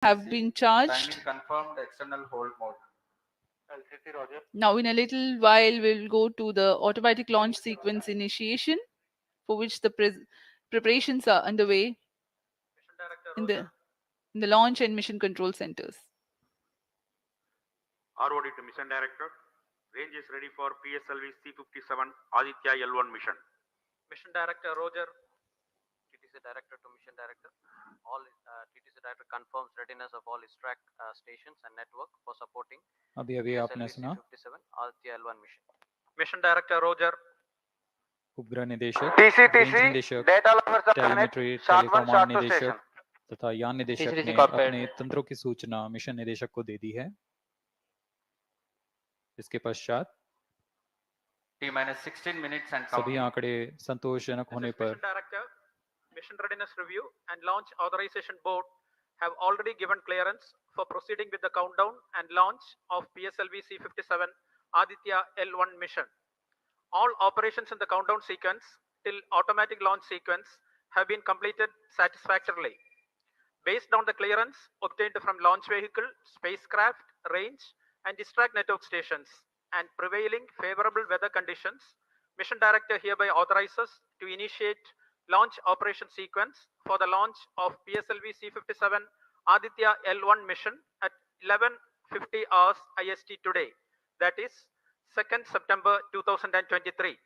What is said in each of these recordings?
have been charged. Kindly confirm the external hold mode. LCC, Roger. Now in a little while we'll go to the automatic launch sequence initiation, for which the preparations are underway in the launch and mission control centers. ROD to Mission Director. Range is ready for PSLV C57 Aditya L1 mission. Mission Director Roger. TTC Director to Mission Director. All TTC Director confirms readiness of all his track stations and network for supporting अभी आपने सुना C57 Aditya L1 mission. Mission Director Roger. उपग्रह निदेशक, TC निदेशक, data lover sub telemetry, short one टेलीकमांड short निदेशक station. तथा यान निदेशक TCTC ने corporate. अपने तंत्रों की सूचना मिशन निदेशक को दे दी है। इसके पश्चात T-16 minutes and सभी counting. आंकड़े संतोषजनक होने पर Mission Director, Mission Readiness Review and Launch Authorization Board have already given clearance for proceeding with the countdown and launch of PSLV C57 Aditya L1 mission. All operations in the countdown sequence till automatic launch sequence have been completed satisfactorily. Based on the clearance obtained from launch vehicle, spacecraft, range, and distract network stations and prevailing favorable weather conditions, Mission Director hereby authorizes to initiate launch operation sequence for the launch of PSLV C57 Aditya L1 mission at 11:50 hours IST today, that is 2nd September 2023.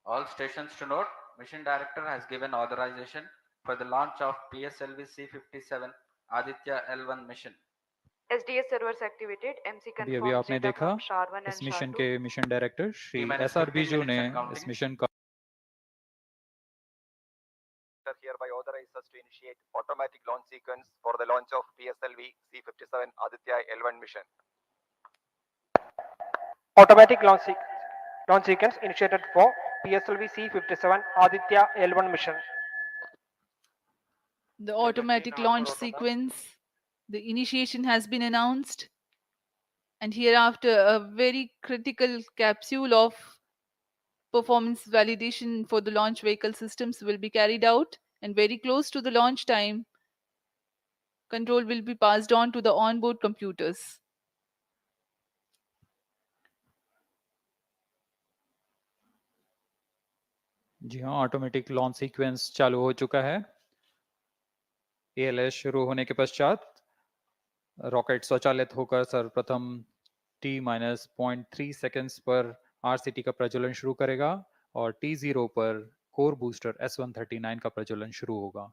All stations to note, Mission Director has given authorization for the launch of PSLV C57 Aditya L1 mission. SDS servers activated. MC अभी confirms आपने data देखा from SHAR1 इस and mission SHAR2. के mission director Shri T-minus SR 15 Biju ने minutes and counting. इस mission का Hereby authorizes to initiate automatic launch sequence for the launch of PSLV C57 Aditya L1 mission. Automatic launch sequence initiated for PSLV C57 Aditya L1 mission. The automatic launch sequence, the initiation has been announced, and hereafter a very critical capsule of performance validation for the launch vehicle systems will be carried out, and very close to the launch time, control will be passed on to the onboard computers. जी हाँ, automatic launch sequence चालू हो चुका है। ALS शुरू होने के पश्चात rocket स्वचालित होकर सर्वप्रथम T-0.3 सेकेंड्स पर RCT का प्रज्वलन शुरू करेगा और T0 पर कोर बूस्टर S139 का प्रज्वलन शुरू होगा।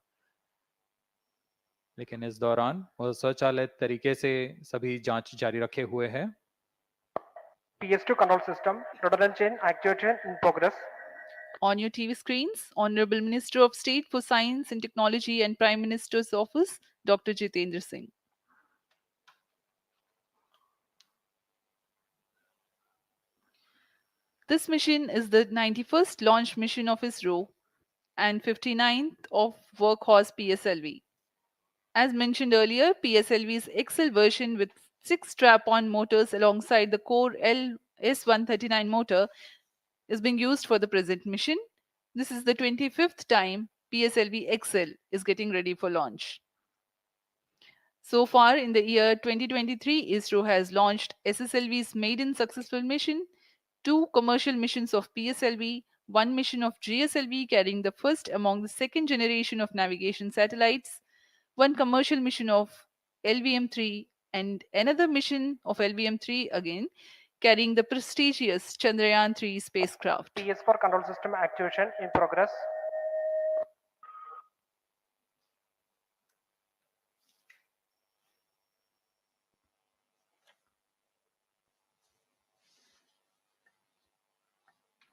लेकिन इस दौरान वह स्वचालित तरीके से सभी जांच जारी रखे हुए है। PS2 control system, redundant chain actuation in progress. On your TV screens, Honorable Minister of State for Science and Technology and Prime Minister's Office, Dr. Jitendra Singh. This mission is the 91st launch mission of ISRO and 59th of Workhorse PSLV. As mentioned earlier, PSLV's XL version with 6 strap-on motors alongside the core S139 motor is being used for the present mission. This is the 25th time PSLV XL is getting ready for launch. So far in the year 2023, ISRO has launched SSLV's maiden successful mission, 2 commercial missions of PSLV, 1 mission of GSLV carrying the first among the second generation of navigation satellites, 1 commercial mission of LVM-3 and another mission of LVM-3 again carrying the prestigious Chandrayaan-3 spacecraft. PS4 control system activation in progress.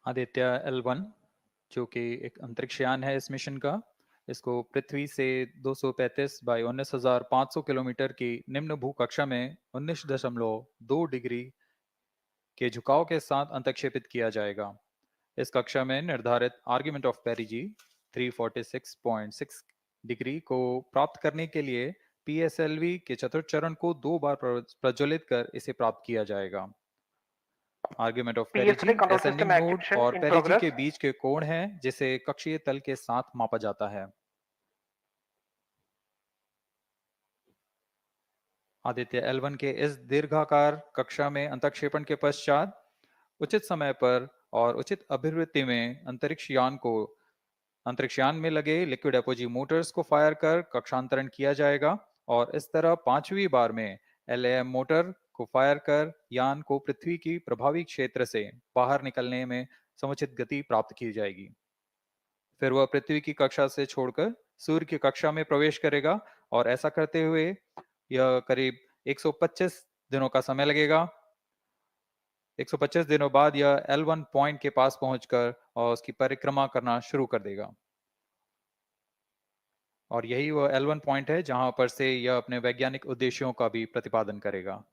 Aditya L1 जो कि एक अंतरिक्ष यान है इस mission का, इसको पृथ्वी से 235 बाई 19,500 किलोमीटर की निम्न भूकक्षा में 19.2 डिग्री के झुकाव के साथ अंतक्षेपित किया जाएगा। इस कक्षा में निर्धारित आर्ग्यूमेंट ऑफ पेरिजी 346.6 डिग्री को प्राप्त करने के लिए PSLV के चतुर्थ चरण को 2 बार प्रज्वलित कर इसे प्राप्त किया जाएगा। आर्ग्यूमेंट ऑफ पेरिजी असेंडिंग मोड और पेरिजी के बीच के कोण है जिसे कक्षीय तल के साथ मापा जाता है। आदित्य L1 के इस दीर्घाकार कक्षा में अंतक्षेपण के पश्चात उचित समय पर और उचित अभिवृत्ति में अंतरिक्ष यान में लगे लिक्विड एपोजी मोटर्स को फायर कर कक्षांतरण किया जाएगा और इस तरह 5वीं बार में LAM मोटर को फायर कर यान को पृथ्वी की प्रभावी क्षेत्र से बाहर निकलने में समुचित गति प्राप्त की जाएगी। फिर वह पृथ्वी की कक्षा से छोड़कर सूर्य की कक्षा में प्रवेश करेगा और ऐसा करते हुए यह करीब 125 दिनों का समय लगेगा। 125 दिनों बाद यह L1 पॉइंट के पास पहुंचकर और उसकी परिक्रमा करना शुरू कर देगा और यही वह L1 पॉइंट है जहां पर से यह अपने वैज्ञानिक उद्देश्यों का भी प्रतिपादन करेगा।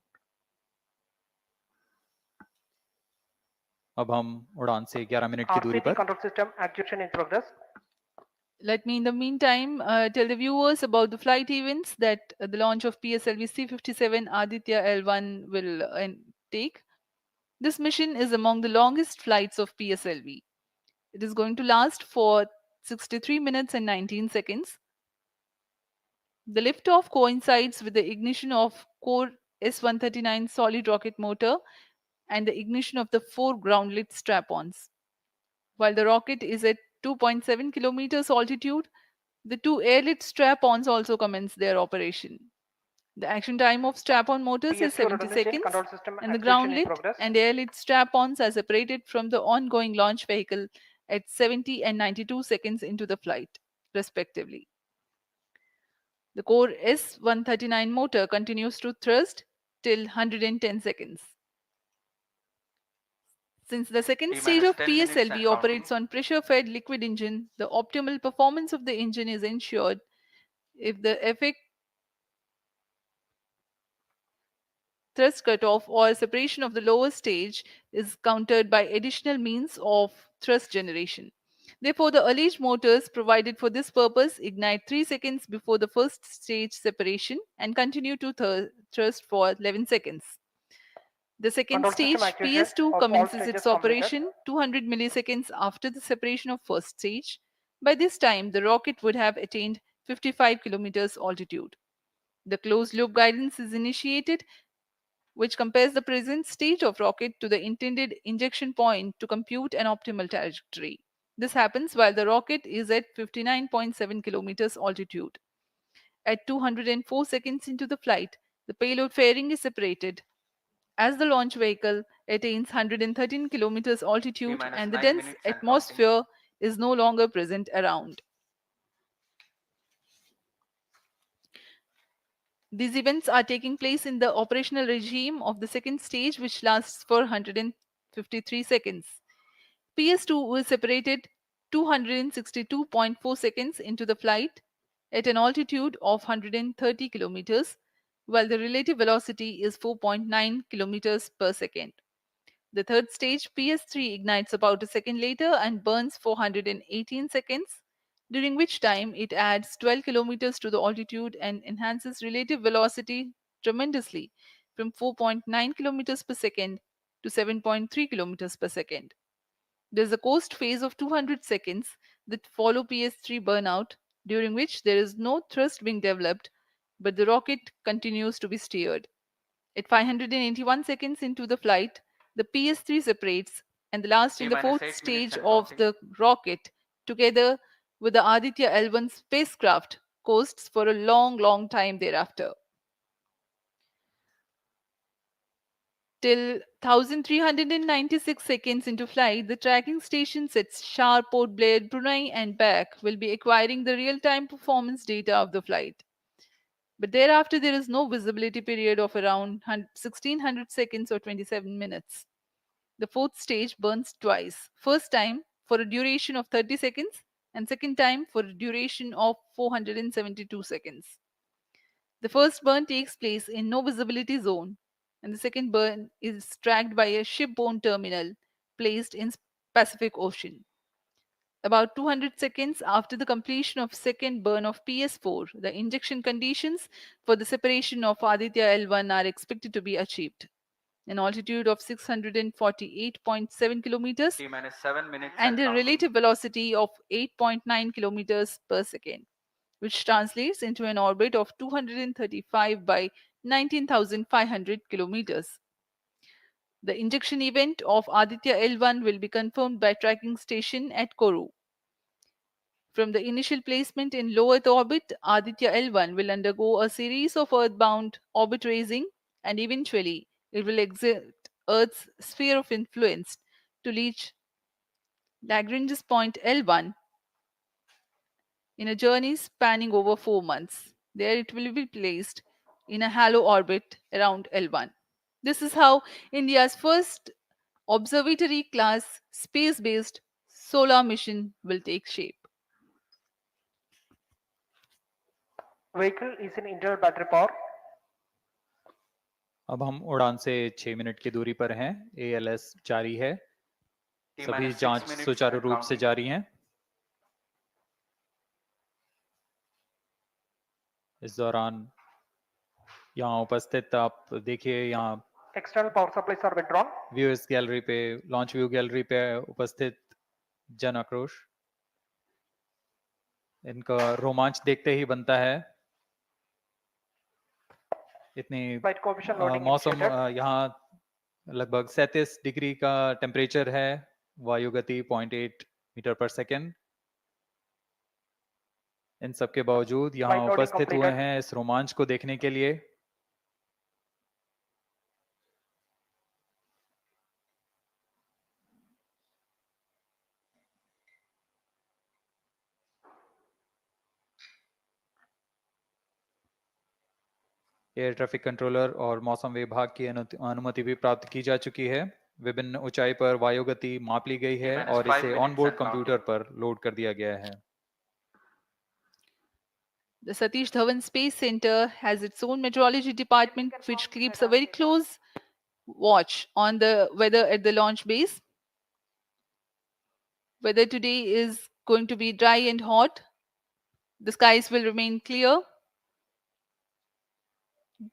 अब हम उड़ान से 11 मिनट की दूरी RCT पर control system actuation in progress. Let me, in the meantime, tell the viewers about the flight events that the launch of PSLV C-57 Aditya L1 will take. This mission is among the longest flights of PSLV. It is going to last for 63 minutes and 19 seconds. The liftoff coincides with the ignition of core S-139 solid rocket motor and the ignition of the 4 ground-lit strap-ons. While the rocket is at 2.7 kilometers altitude, the 2 airlit strap-ons also commence their operation. The action time of strap-on motors is PS2 70 redundant chain seconds, control system and the actuation in ground-lit progress. and air-lit strap-ons are separated from the ongoing launch vehicle at 70 and 92 seconds into the flight, respectively. The core S-139 motor continues to thrust till 110 seconds. Since the second T stage minus of 10 minutes and PSLV counting. operates on pressure-fed liquid engine, the optimal performance of the engine is ensured if the effect thrust cutoff or separation of the lower stage is countered by additional means of thrust generation. Therefore, the alleged motors provided for this purpose ignite 3 seconds before the first stage separation and continue to thrust for 11 seconds. The second Control stage, system activation PS2, of all commences stages its completed. operation 200 milliseconds after the separation of first stage. By this time, the rocket would have attained 55 kilometers altitude. The closed loop guidance is initiated, which compares the present stage of rocket to the intended injection point to compute an optimal trajectory. This happens while the rocket is at 59.7 kilometers altitude. At 204 seconds into the flight, the payload fairing is separated as the launch vehicle attains 113 kilometers altitude minus and the 9 dense minutes and counting. atmosphere is no longer present around. These events are taking place in the operational regime of the second stage, which lasts for 153 seconds. PS2 was separated 262.4 seconds into the flight at an altitude of 130 kilometers, while the relative velocity is 4.9 kilometers per second. The third stage, PS3, ignites about a second later and burns 418 seconds, during which time it adds 12 kilometers to the altitude and enhances relative velocity tremendously from 4.9 kilometers per second to 7.3 kilometers per second. There is a coast phase of 200 seconds that follow PS3 burnout, during which there is no thrust being developed, but the rocket continues to be steered. At 581 seconds into the flight, the PS3 separates, and the last T and the minus 8 fourth minutes stage and of counting. the rocket, together with the Aditya L1 spacecraft, coasts for a long, long time thereafter. Till 1396 seconds into flight, the tracking stations at Shar, Port Blair, Brunei, and back will be acquiring the real time performance data of the flight. But thereafter, there is no visibility period of around 1600 seconds or 27 minutes. The fourth stage burns twice. First time for a duration of 30 seconds, and second time for a duration of 472 seconds. The first burn takes place in no visibility zone, and the second burn is tracked by a shipborne terminal placed in Pacific Ocean. About 200 seconds after the completion of second burn of PS4, the injection conditions for the separation of Aditya L1 are expected to be achieved. An altitude of 648.7 kilometers T minus 7 minutes and a counting. relative velocity of 8.9 kilometers per second, which translates into an orbit of 235 by 19,500 kilometers. The injection event of Aditya L1 will be confirmed by tracking station at Koru. From the initial placement in low Earth orbit, Aditya L1 will undergo a series of Earthbound orbit raising, and eventually it will exit Earth's sphere of influence to reach Lagrange's point L1 in a journey spanning over 4 months. There it will be placed in a halo orbit around L1. This is how India's first observatory class space based solar mission will take shape. Vehicle is in internal battery power. अब हम उड़ान से 6 minute की दूरी पर हैं। ALS जारी है। T सभी minus 6 जांच minutes सुचारू and रूप से counting. जारी हैं। इस दौरान यहाँ उपस्थित आप देखिए, यहाँ External power supplies are withdrawn. Viewers gallery पे, लॉन्च व्यू गैलरी पे उपस्थित जन आक्रोश, इनका रोमांच देखते ही बनता है। इतनी Flight coefficient loading मौसम initiated. यहाँ लगभग 37 डिग्री का टेम्परेचर है। वायु गति 0.8 मीटर पर सेकेंड। इन सब के बावजूद यहाँ Flight loading उपस्थित हुए completed. हैं इस रोमांच को देखने के लिए। एयर ट्रैफिक कंट्रोलर और मौसम विभाग की अनुमति भी प्राप्त की जा चुकी है। विभिन्न ऊंचाई पर वायु गति माप ली गई है और इसे ऑनबोर्ड कंप्यूटर पर लोड कर दिया गया है। The Satish Dhawan Space Center has its own meteorology department which keeps a very close watch on the weather at the launch base. Weather today is going to be dry and hot. The skies will remain clear.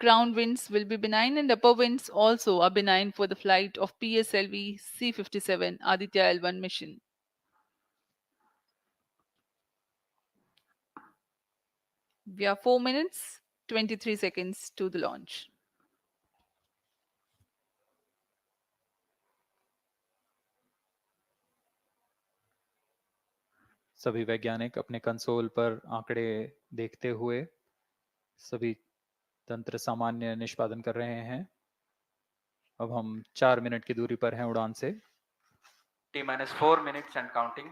Ground winds will be benign and upper winds also are benign for the flight of PSLV C-57 Aditya L1 mission. We are 4 minutes 23 seconds to the launch. सभी वैज्ञानिक अपने console पर आंकड़े देखते हुए सभी तंत्र सामान्य निष्पादन कर रहे हैं। अब हम 4 मिनट की दूरी पर हैं उड़ान से। T minus 4 minutes and counting.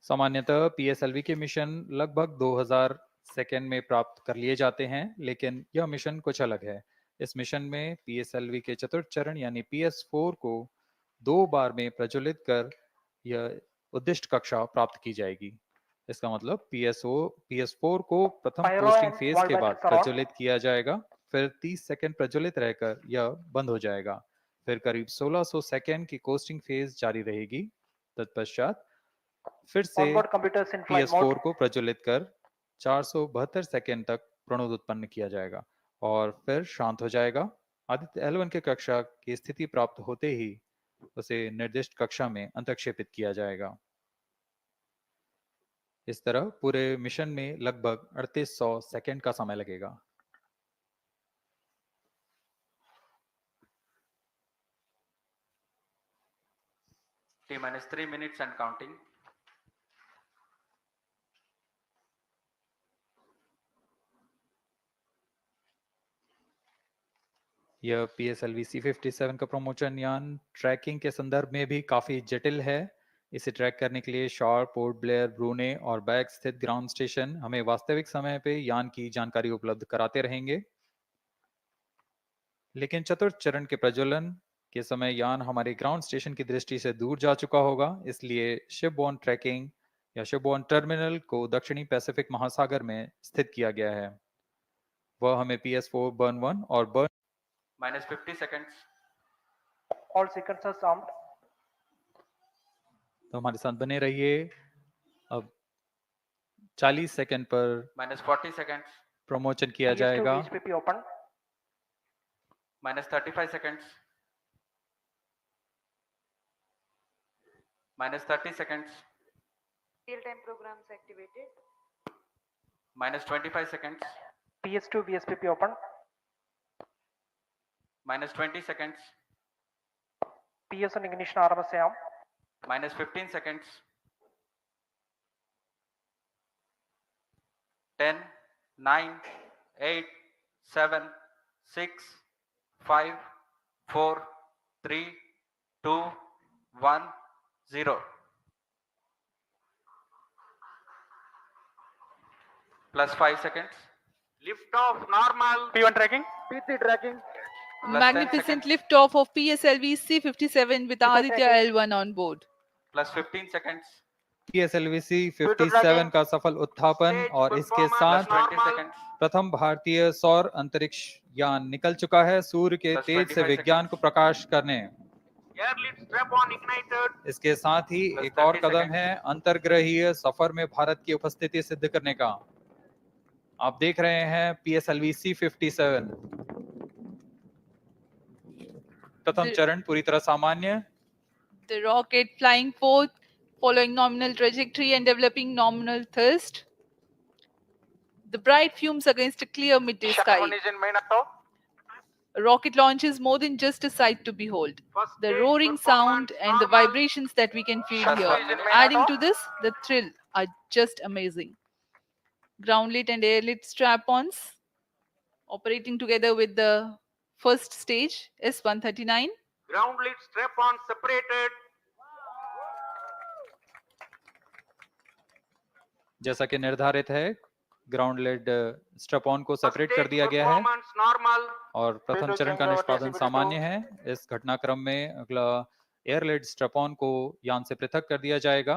सामान्यतः PSLV के मिशन लगभग 2000 सेकेंड में प्राप्त कर लिए जाते हैं, लेकिन यह मिशन कुछ अलग है। इस मिशन में PSLV के चतुर्थ चरण यानी PS4 को 2 बार में प्रज्वलित कर यह उद्दिष्ट कक्षा प्राप्त की जाएगी। इसका मतलब PS4 को प्रथम कोस्टिंग फेज के बाद प्रज्वलित किया जाएगा, फिर 30 सेकेंड प्रज्वलित रहकर यह बंद हो जाएगा, फिर करीब 1600 सेकेंड की कोस्टिंग फेज जारी रहेगी। तत्पश्चात फिर से PS4 को प्रज्वलित कर 472 सेकेंड तक प्रणोद उत्पन्न किया जाएगा और फिर शांत हो जाएगा। आदित्य L1 के कक्षा की स्थिति प्राप्त होते ही उसे निर्दिष्ट कक्षा में अंतक्षेपित किया जाएगा। इस तरह पूरे मिशन में लगभग 3800 सेकेंड का समय लगेगा। T minus 3 minutes and counting. यह PSLV C-57 का प्रमोशन यान ट्रैकिंग के संदर्भ में भी काफी जटिल है। इसे ट्रैक करने के लिए शॉर, पोर्ट ब्लेयर, ब्रूने और बैग स्थित ग्राउंड स्टेशन हमें वास्तविक समय पे यान की जानकारी उपलब्ध कराते रहेंगे। लेकिन चतुर्थ चरण के प्रज्वलन के समय यान हमारे ग्राउंड स्टेशन की दृष्टि से दूर जा चुका होगा, इसलिए शिपबोर्न ट्रैकिंग या शिपबोर्न टर्मिनल को दक्षिणी पैसिफिक महासागर में स्थित किया गया है। वह हमें PS4 बर्न 1 और burn minus 50 seconds. All sequences armed. तो हमारे साथ बने रहिए। अब 40 सेकंड पर minus 40 seconds. प्रमोशन किया जाएगा। VHPP open. minus 35 seconds. minus 30 seconds. Real-time programs activated. minus 25 seconds, PS2 VSPP open, minus 20 seconds, PS1 ignition RMS ചെയ്യാം, minus 15 seconds, 10, 9, 8, 7, 6, 5, 4, 3, 2, 1, 0. Plus 5 seconds, Lift off normal. P1 tracking, P3 tracking. Plus 10 Magnificent seconds. liftoff of PSLV C57 with P4 Aditya tracking. L1 on board. plus 15 seconds, PSLV-C tracking. 57 का सफल उत्थापन Stage और इसके performance साथ plus 20 normal. seconds, प्रथम भारतीय सौर अंतरिक्ष यान निकल चुका है सूर्य के Plus तेज से 25 विज्ञान seconds. को प्रकाश करने। Air lead strap on ignited. इसके साथ ही Plus एक और 30 कदम seconds. है अंतर्ग्रहीय सफर में भारत की उपस्थिति सिद्ध करने का। आप देख रहे हैं PSLV C57 प्रथम The- चरण पूरी तरह सामान्य, The rocket flying forth, following nominal trajectory and developing nominal thrust. The bright fumes against a clear midday sky. engine main actor. A rocket launch is more than just a sight to behold. First The stage roaring performance sound and the normal. vibrations that we can feel Plus here, 1 minute. adding to this, the thrill, are just amazing. Groundlit and airlit strap-ons operating together with the first stage S139. Ground lead strap on separated. जैसा कि निर्धारित है ground lead strap on को First separate कर stage दिया गया है performance normal. और प्रथम P2 चरण का changeover निष्पादन TCP2. सामान्य है। इस घटनाक्रम में अगला एयर लेड स्ट्रैप ऑन को यान से पृथक कर दिया जाएगा।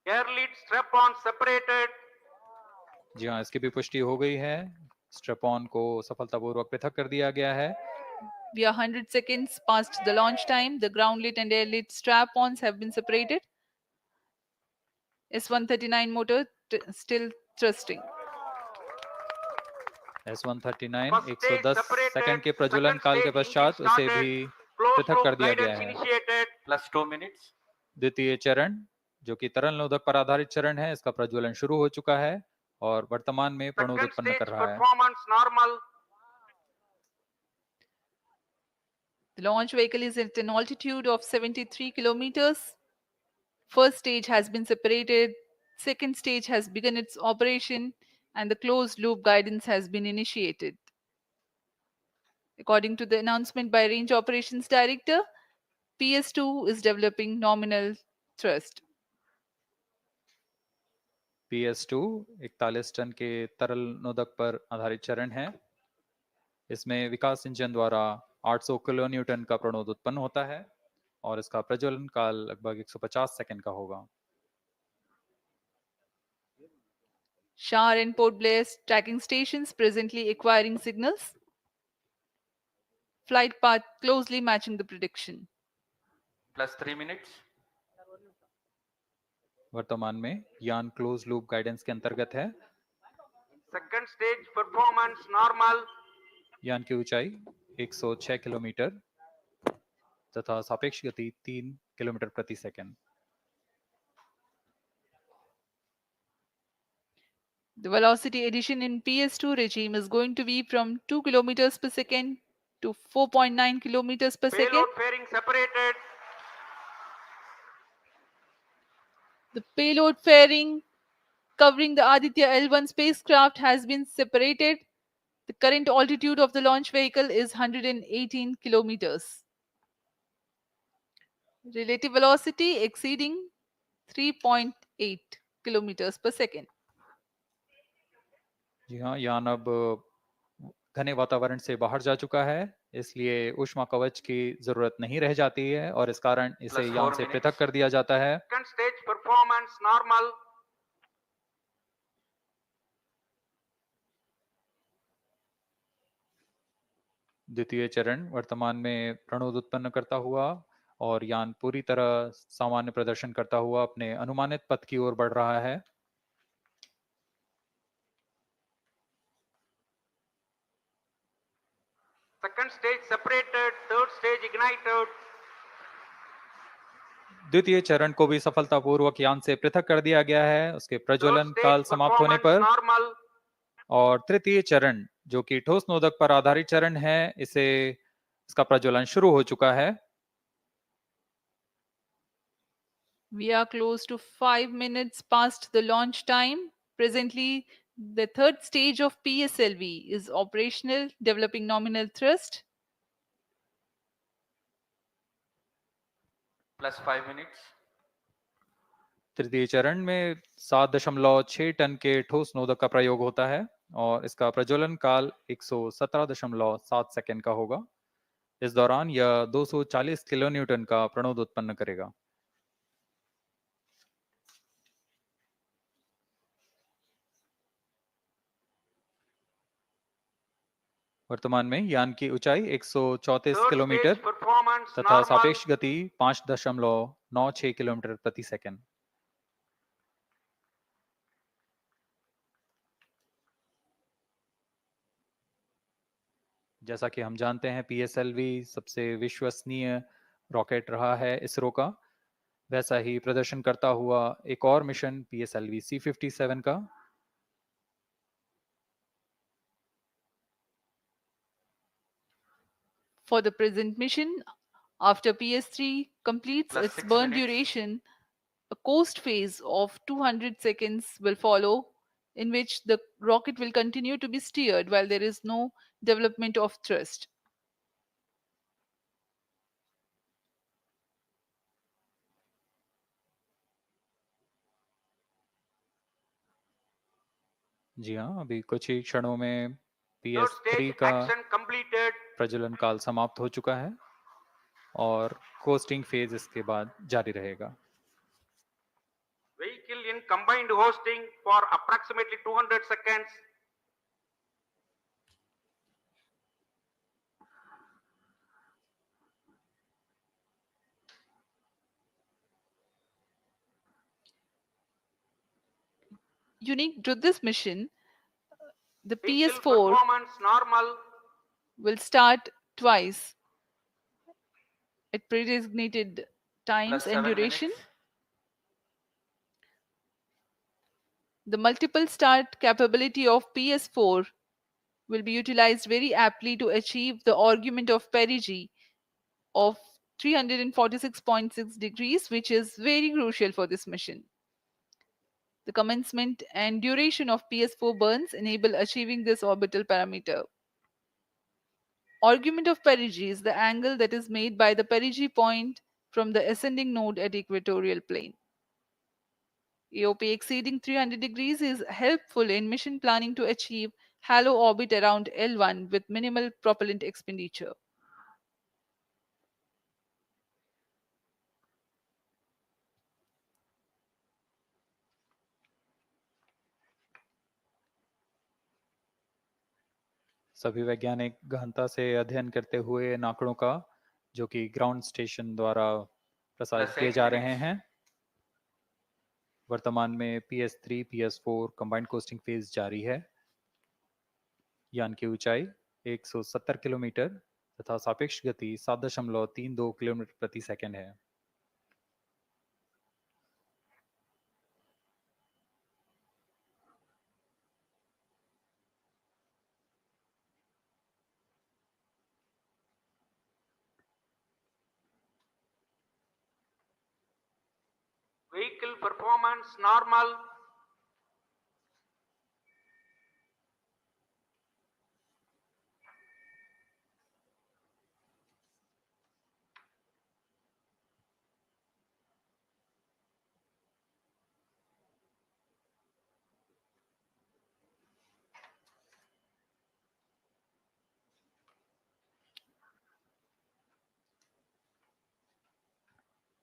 Air lead strap on separated. जी हाँ, इसकी भी पुष्टि हो गई है। स्ट्रैप ऑन को सफलतापूर्वक पृथक कर दिया गया है। We are 100 seconds past the launch time. The ground-lit and air-lit strap-ons have been separated. S139 motor still thrusting. S139 First stage 110 separated. Second के प्रज्वलन Second काल के stage पश्चात engine उसे started. भी Closed पृथक loop कर दिया गया guidance है। initiated. plus 2 minutes, द्वितीय चरण जो कि तरल नोदक पर आधारित चरण है, इसका प्रज्वलन शुरू हो चुका है और वर्तमान में प्रणोद Second उत्पन्न stage कर रहा है। performance normal. The launch vehicle is at an altitude of 73 kilometers. First stage has been separated. Second stage has begun its operation and the closed loop guidance has been initiated. According to the announcement by Range Operations Director, PS2 is developing nominal thrust. PS2 41 ton के तरल नोदक पर आधारित चरण है। इसमें विकास engine द्वारा 800 kilo Newton का प्रणोद उत्पन्न होता है और इसका प्रज्वलन काल लगभग 150 सेकंड का होगा। Shar and Port Blair tracking stations presently acquiring signals. Flight path closely matching the prediction. plus 3 minutes, वर्तमान में यान क्लोज लूप गाइडेंस के अंतर्गत है। Second stage performance normal. यान की ऊंचाई 106 किलोमीटर तथा सापेक्ष गति 3 किलोमीटर प्रति second. The velocity addition in PS2 regime is going to be from 2 kilometers per second to 4.9 kilometers per second. Payload fairing separated. The payload fairing covering the Aditya L1 spacecraft has been separated. The current altitude of the launch vehicle is 118 kilometers. Relative velocity exceeding 3.8 kilometers per second. जी हाँ, यान अब घने वातावरण से बाहर जा चुका है, इसलिए ऊष्मा कवच की जरूरत नहीं रह जाती है और इस कारण इसे Plus यान 4 से minutes. पृथक कर दिया जाता है। Second stage performance normal. द्वितीय चरण वर्तमान में प्रणोद उत्पन्न करता हुआ और यान पूरी तरह सामान्य प्रदर्शन करता हुआ अपने अनुमानित पथ की ओर बढ़ रहा है। Second stage separated. Third stage ignited. द्वितीय चरण को भी सफलतापूर्वक यान से पृथक कर दिया गया है उसके Third प्रज्वलन stage काल समाप्त होने performance पर। normal. और तृतीय चरण जो कि ठोस नोदक पर आधारित चरण है, इसका प्रज्वलन शुरू हो चुका है। We are close to 5 minutes past the launch time. Presently, the third stage of PSLV is operational, developing nominal thrust. Plus 5 minutes. तृतीय चरण में 7.6 टन के ठोस नोदक का प्रयोग होता है और इसका प्रज्वलन काल 117.7 सेकंड का होगा। इस दौरान यह 240 किलोन्यूटन का प्रणोद उत्पन्न करेगा। वर्तमान में यान की ऊंचाई 134 Third किलोमीटर stage performance तथा normal. सापेक्ष गति 5.96 किलोमीटर प्रति सेकंड। जैसा कि हम जानते हैं पीएसएलवी सबसे विश्वसनीय रॉकेट रहा है इसरो का, वैसा ही प्रदर्शन करता हुआ एक और मिशन पीएसएलवी C57 का। For the present mission, after PS3 completes Plus its 6 burn minutes. duration, a coast phase of 200 seconds will follow, in which the rocket will continue to be steered while there is no development of thrust. जी हाँ, अभी कुछ ही क्षणों में Third PS3 stage का action completed. प्रज्वलन काल समाप्त हो चुका है और कोस्टिंग फेज इसके बाद जारी रहेगा। Vehicle in combined hosting for approximately 200 seconds. Unique to this mission, the Vehicle PS4 performance normal. will start twice at pre-designated Plus times and 7 duration. minutes. The multiple start capability of PS4 will be utilized very aptly to achieve the argument of perigee of 346.6 degrees, which is very crucial for this mission. The commencement and duration of PS4 burns enable achieving this orbital parameter. Argument of perigee is the angle that is made by the perigee point from the ascending node at equatorial plane. AOP exceeding 300 degrees is helpful in mission planning to achieve halo orbit around L1 with minimal propellant expenditure. सभी वैज्ञानिक गहनता से अध्ययन करते हुए इन आंकड़ों का, जो कि ग्राउंड स्टेशन द्वारा प्रसारित Plus किए 8 जा minutes. रहे हैं। वर्तमान में PS3 PS4 combined costing phase जारी है। यान की ऊंचाई 170 किलोमीटर तथा सापेक्ष गति 7.32 किलोमीटर प्रति सेकंड है। Vehicle performance normal.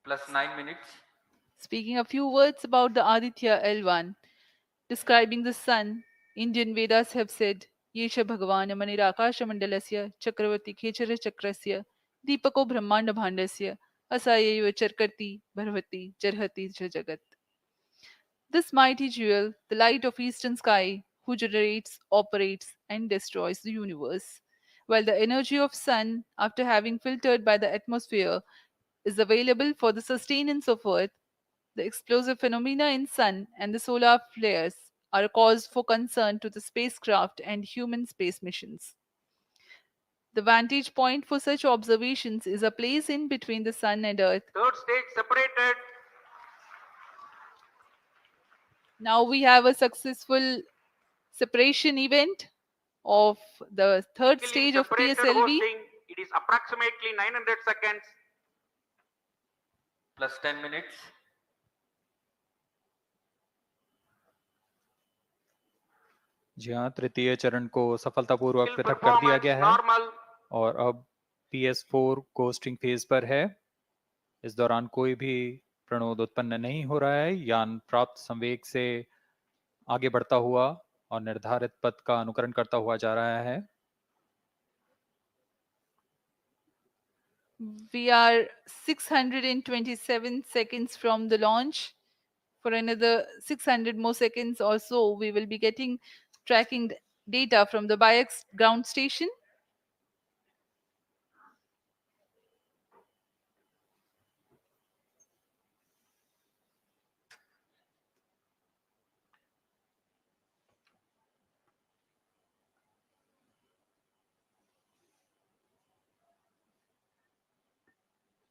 Plus 9 minutes. Speaking a few words about the Aditya L1, describing the sun, Indian Vedas have said, Yesha Bhagavan Manirakasha Mandalasya Chakravarti Khechara Chakrasya Deepako Brahmanda Bhandasya Asayeva Charkarti Bharvati Jarhati cha Jagat. This mighty jewel, the light of eastern sky, who generates, operates, and destroys the universe, while the energy of sun, after having filtered by the atmosphere, is available for the sustenance of Earth, the explosive phenomena in Sun and the solar flares are a cause for concern to the spacecraft and human space missions. The vantage point for such observations is a place in between the Sun and Earth. Third stage separated. Now we have a successful separation event of the third Vehicle in stage of separated PSLV. hosting. It is approximately 900 seconds. Plus 10 minutes. जी हाँ, तृतीय चरण को सफलतापूर्वक Vehicle पृथक कर दिया performance गया है normal. और अब PS4 कोस्टिंग फेज पर है। इस दौरान कोई भी प्रणोद उत्पन्न नहीं हो रहा है। यान प्राप्त संवेग से आगे बढ़ता हुआ और निर्धारित पथ का अनुकरण करता हुआ जा रहा है। We are 627 seconds from the launch. For another 600 more seconds or so, we will be getting tracking data from the BIAX ground station.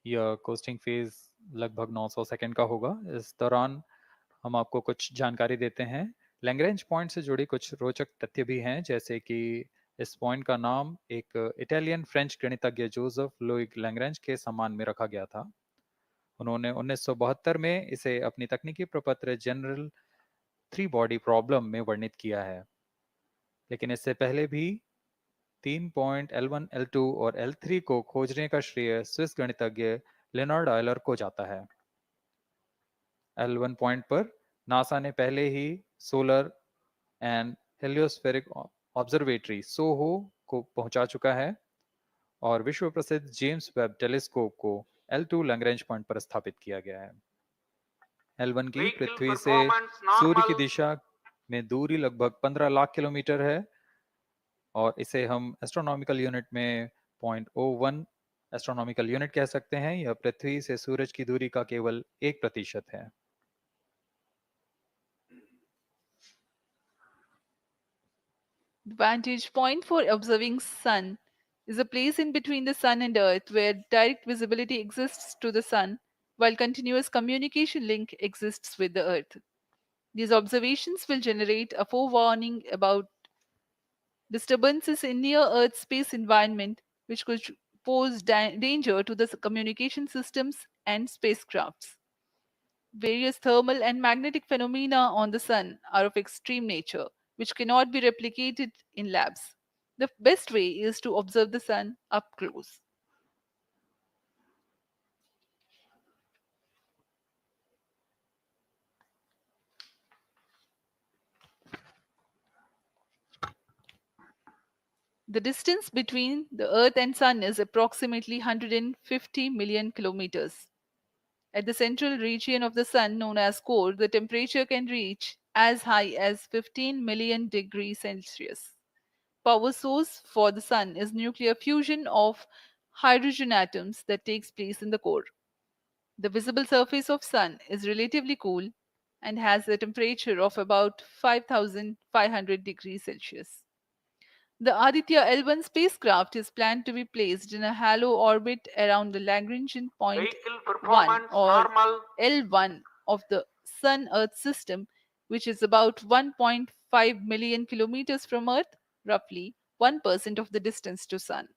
यह कोस्टिंग फेज लगभग 900 सेकंड का होगा। इस दौरान हम आपको कुछ जानकारी देते हैं। लैग्रेंज पॉइंट से जुड़ी कुछ रोचक तथ्य भी हैं, जैसे कि इस पॉइंट का नाम एक इटालियन फ्रेंच गणितज्ञ जोसेफ लुइग लैग्रेंज के सम्मान में रखा गया था। उन्होंने 1972 में इसे अपनी तकनीकी प्रपत्र जनरल थ्री बॉडी प्रॉब्लम में वर्णित किया है, लेकिन इससे पहले भी 3 पॉइंट L1, L2 और L3 को खोजने का श्रेय स्विस गणितज्ञ लेनार्ड आयलर को जाता है। L1 पॉइंट पर नासा ने पहले ही सोलर एंड हेलियोस्फेरिक ऑब्जर्वेटरी सोहो को पहुंचा चुका है और विश्व प्रसिद्ध जेम्स वेब टेलीस्कोप को L2 लैग्रेंज पॉइंट पर स्थापित किया गया है। L1 की Vehicle पृथ्वी से performance सूर्य की normal. दिशा में दूरी लगभग 15 लाख किलोमीटर है और इसे हम एस्ट्रोनॉमिकल यूनिट में 0.01 एस्ट्रोनॉमिकल यूनिट कह सकते हैं। यह पृथ्वी से सूरज की दूरी का केवल 1% है। The vantage point for observing Sun is a place in between the Sun and Earth where direct visibility exists to the Sun while continuous communication link exists with the Earth. These observations will generate a forewarning about disturbances in near Earth space environment which could pose danger to the communication systems and spacecrafts. Various thermal and magnetic phenomena on the Sun are of extreme nature, which cannot be replicated in labs. The best way is to observe the Sun up close. The distance between the Earth and Sun is approximately 150 million kilometers. At the central region of the Sun, known as core, the temperature can reach as high as 15 million degrees Celsius. Power source for the Sun is nuclear fusion of hydrogen atoms that takes place in the core. The visible surface of Sun is relatively cool and has a temperature of about 5500 degrees Celsius. The Aditya L1 spacecraft is planned to be placed in a halo orbit around the Lagrangian point Vehicle 1 performance or normal. L1 of the Sun Earth system, which is about 1.5 million kilometers from Earth, roughly 1% of the distance to Sun.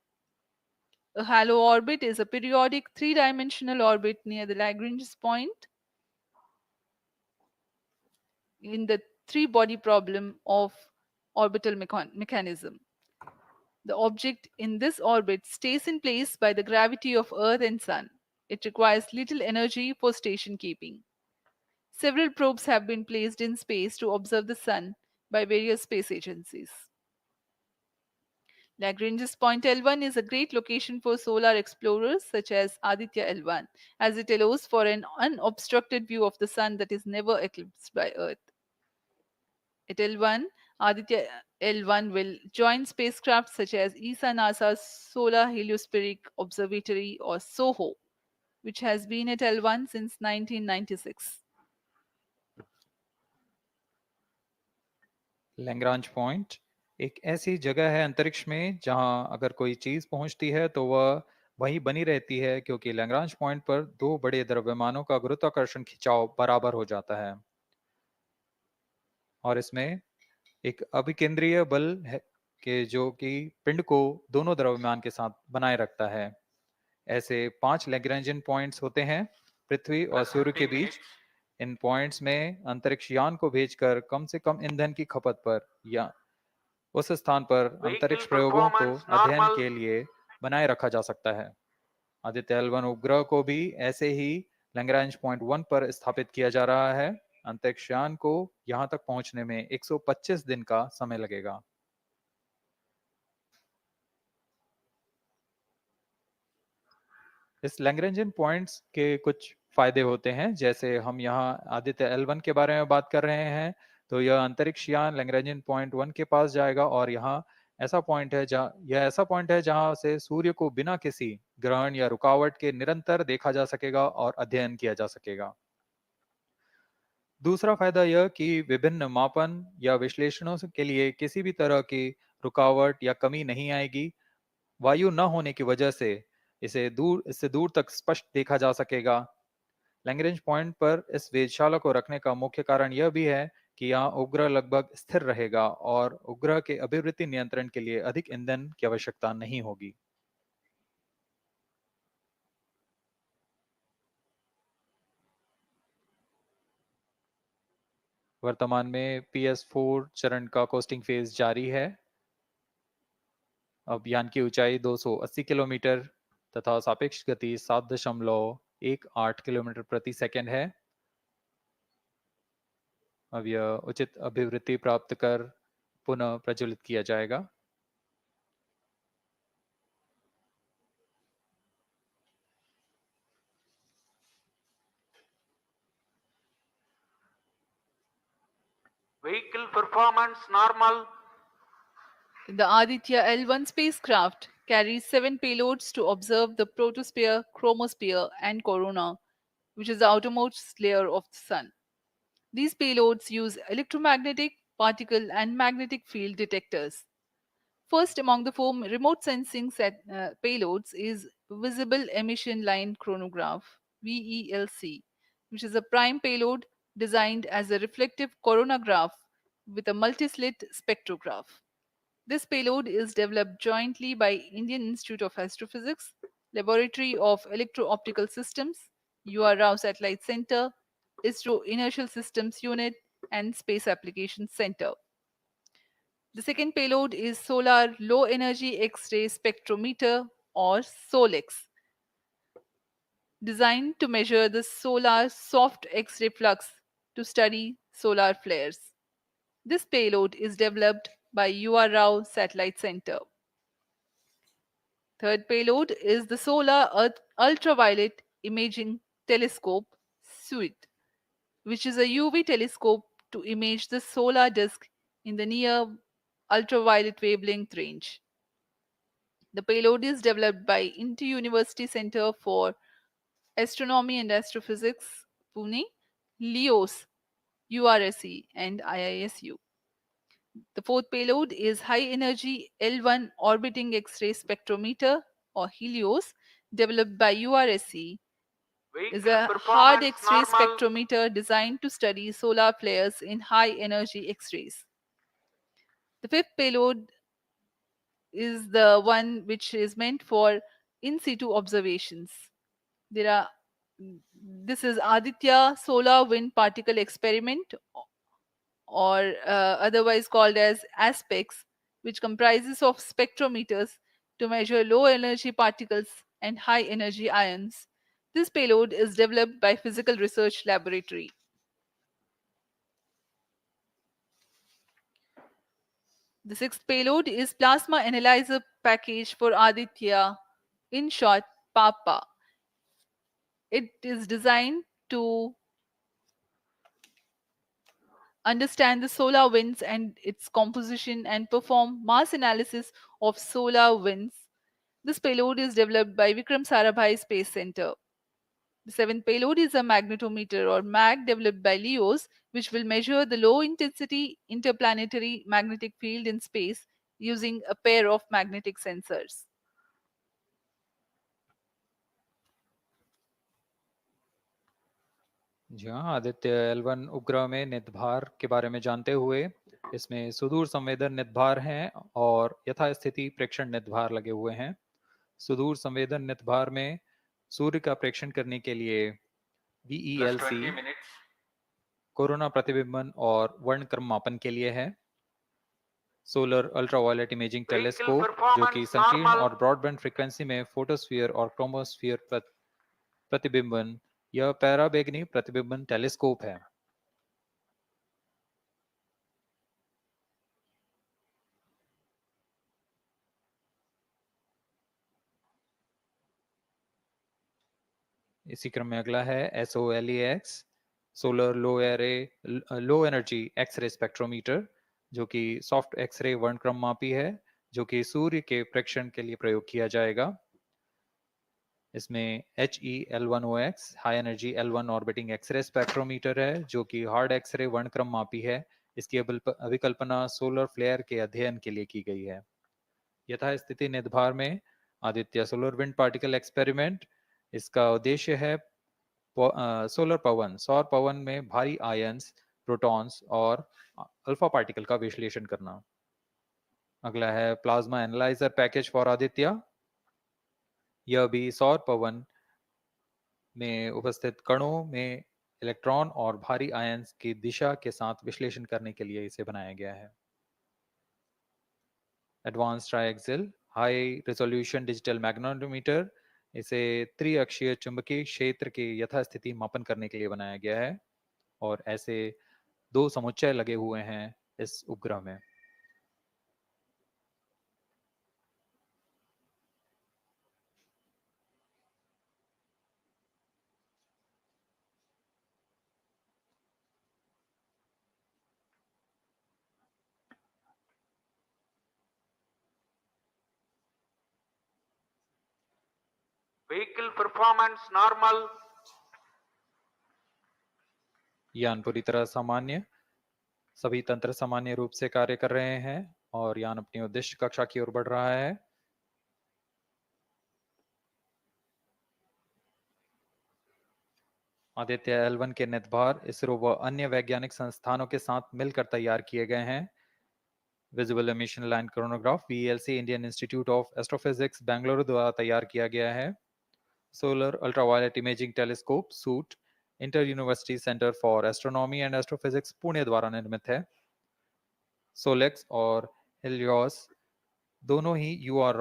A halo orbit is a periodic three-dimensional orbit near the Lagrange point in the three-body problem of orbital mechanism. The object in this orbit stays in place by the gravity of Earth and Sun. It requires little energy for station keeping. Several probes have been placed in space to observe the Sun by various space agencies. Lagrange's point L1 is a great location for solar explorers such as Aditya L1, as it allows for an unobstructed view of the Sun that is never eclipsed by Earth. At L1, Aditya L1 will join spacecraft such as ESA NASA's Solar Heliospheric Observatory or SOHO which has been at L1 since 1996. Lagrange point एक ऐसी जगह है अंतरिक्ष में जहां अगर कोई चीज पहुंचती है तो वह वहीं बनी रहती है, क्योंकि लैग्रांज पॉइंट पर दो बड़े द्रव्यमानों का गुरुत्वाकर्षण खिंचाव बराबर हो जाता है और इसमें एक अभिकेंद्रीय बल है कि जो कि पिंड को दोनों द्रव्यमान के साथ बनाए रखता है। ऐसे 5 लैग्रेंजियन पॉइंट्स होते हैं पृथ्वी और Plus सूर्य के 15 बीच। minutes. इन पॉइंट्स में अंतरिक्ष यान को भेजकर कम से कम ईंधन की खपत पर या उस स्थान पर अंतरिक्ष Vehicle प्रयोगों को performance अध्ययन normal. के लिए बनाए रखा जा सकता है। आदित्य L1 उपग्रह को भी ऐसे ही लैग्रांज पॉइंट 1 पर स्थापित किया जा रहा है। अंतरिक्ष यान को यहां तक पहुंचने में 125 दिन का समय लगेगा। इस लैग्रेंजियन पॉइंट्स के कुछ फायदे होते हैं, जैसे हम यहाँ आदित्य L1 के बारे में बात कर रहे हैं, तो यह अंतरिक्ष यान लैग्रेंजियन पॉइंट 1 के पास जाएगा और यहाँ ऐसा पॉइंट है जहां से सूर्य को बिना किसी ग्रहण या रुकावट के निरंतर देखा जा सकेगा और अध्ययन किया जा सकेगा। दूसरा फायदा यह कि विभिन्न मापन या विश्लेषणों के लिए किसी भी तरह की रुकावट या कमी नहीं आएगी। वायु न होने की वजह से इससे दूर तक स्पष्ट देखा जा सकेगा। लैग्रेंज पॉइंट पर इस वेधशाला को रखने का मुख्य कारण यह भी है कि यहाँ उपग्रह लगभग स्थिर रहेगा और उपग्रह के अभिवृद्धि नियंत्रण के लिए अधिक ईंधन की आवश्यकता नहीं होगी। वर्तमान में PS4 चरण का कोस्टिंग फेज जारी है। अब यान की ऊंचाई 280 किलोमीटर तथा सापेक्ष गति 7.18 किलोमीटर प्रति सेकंड है। अब यह उचित अभिवृद्धि प्राप्त कर पुनः प्रज्वलित किया जाएगा। Vehicle performance normal. The Aditya L1 spacecraft carries 7 payloads to observe the protosphere, chromosphere, and corona, which is the outermost layer of the Sun. These payloads use electromagnetic, particle, and magnetic field detectors. First among the four remote sensing payloads is Visible Emission Line Chronograph (VELC), which is a prime payload designed as a reflective coronagraph with a multi-slit spectrograph. This payload is developed jointly by Indian Institute of Astrophysics, Laboratory of Electro-Optical Systems, UR Rao Satellite Center, ISRO Inertial Systems Unit, and Space Applications Center. The second payload is Solar Low Energy X-ray Spectrometer or SOLEX, designed to measure the solar soft X-ray flux to study solar flares. This payload is developed by UR Rao Satellite Center. Third payload is the Solar Earth Ultraviolet Imaging Telescope SUIT, which is a UV telescope to image the solar disk in the near ultraviolet wavelength range. The payload is developed by Inter-University Center for Astronomy and Astrophysics, Pune, LEOS, URSE, and IISU. The fourth payload is High Energy L1 Orbiting X-ray Spectrometer or HELIOS, developed by URSE, is Vehicle a hard performance X-ray normal. spectrometer designed to study solar flares in high energy X-rays. The fifth payload is the one which is meant for in situ observations. There are this is Aditya Solar Wind Particle Experiment, or otherwise called as ASPEX, which comprises of spectrometers to measure low energy particles and high energy ions. This payload is developed by Physical Research Laboratory. The sixth payload is Plasma Analyzer Package for Aditya, in short, PAPA. It is designed to understand the solar winds and its composition and perform mass analysis of solar winds. This payload is developed by Vikram Sarabhai Space Center. The seventh payload is a magnetometer or MAG developed by LEOS, which will measure the low intensity interplanetary magnetic field in space using a pair of magnetic sensors. जी हाँ, Aditya L1 उपग्रह में नितभार के बारे में जानते हुए इसमें सुदूर संवेदन नितभार हैं और यथास्थिति प्रेक्षण नितभार लगे हुए हैं। सुदूर संवेदन नितभार में सूर्य का प्रेक्षण करने के लिए Plus VELC 20 minutes. कोरोना प्रतिबिंबन और वर्णक्रम मापन के लिए है। Solar ultraviolet imaging Vehicle telescope जो performance कि संकीर्ण normal. और ब्रॉडबैंड फ्रीक्वेंसी में फोटोस्फीयर और क्रोमोस्फीयर प्रतिबिंबन यह पैराबैंगनी प्रतिबिंबन टेलीस्कोप है। इसी क्रम में अगला है SOLEX solar low energy x ray spectrometer जो कि सॉफ्ट एक्सरे वर्णक्रम मापी है जो कि सूर्य के प्रेक्षण के लिए प्रयोग किया जाएगा। इसमें HEL1OX high energy L1 orbiting x ray spectrometer है जो कि हार्ड एक्सरे वर्णक्रम मापी है। इसकी अभिकल्पना सोलर फ्लेयर के अध्ययन के लिए की गई है। यथास्थिति नितभार में Aditya solar wind particle experiment इसका उद्देश्य है सोलर पवन सौर पवन में भारी आयंस प्रोटॉन्स और अल्फा पार्टिकल का विश्लेषण करना। अगला है plasma analyser package for Aditya. यह भी सौर पवन में उपस्थित कणों में इलेक्ट्रॉन और भारी आयंस की दिशा के साथ विश्लेषण करने के लिए इसे बनाया गया है। Advance triaxial high resolution digital magnetometer इसे त्रिअक्षीय चुंबकीय क्षेत्र के यथास्थिति मापन करने के लिए बनाया गया है और ऐसे 2 समुच्चय लगे हुए हैं इस उपग्रह में। Vehicle performance normal. यान पूरी तरह सामान्य, सभी तंत्र सामान्य रूप से कार्य कर रहे हैं और यान अपनी उद्देश्य कक्षा की ओर बढ़ रहा है। आदित्य L1 के नितभार इसरो व अन्य वैज्ञानिक संस्थानों के साथ मिलकर तैयार किए गए हैं। Visible emission line coronagraph VLC Indian institute of astrophysics Bengaluru द्वारा तैयार किया गया है। Solar ultraviolet imaging telescope suit inter university centre for astronomy and astrophysics Pune द्वारा निर्मित है। सोलेक्स और हेलियोस दोनों ही UR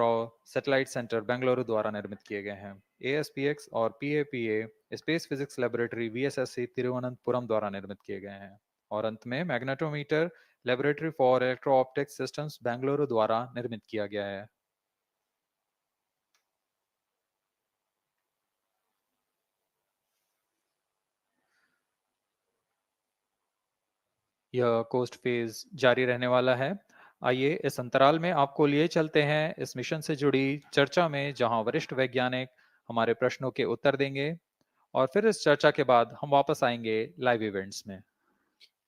सैटेलाइट सेंटर बेंगलुरु द्वारा निर्मित किए गए हैं। ASPX और PAPA space physics laboratory VSSC Thiruvananthapuram द्वारा निर्मित किए गए हैं। और अंत में magnetometer laboratory for electro optic systems Bengaluru द्वारा निर्मित किया गया है। यह कोस्ट फेज जारी रहने वाला है। आइए इस अंतराल में आपको लिए चलते हैं इस मिशन से जुड़ी चर्चा में जहां वरिष्ठ वैज्ञानिक हमारे प्रश्नों के उत्तर देंगे और फिर इस चर्चा के बाद हम वापस आएंगे लाइव इवेंट्स में।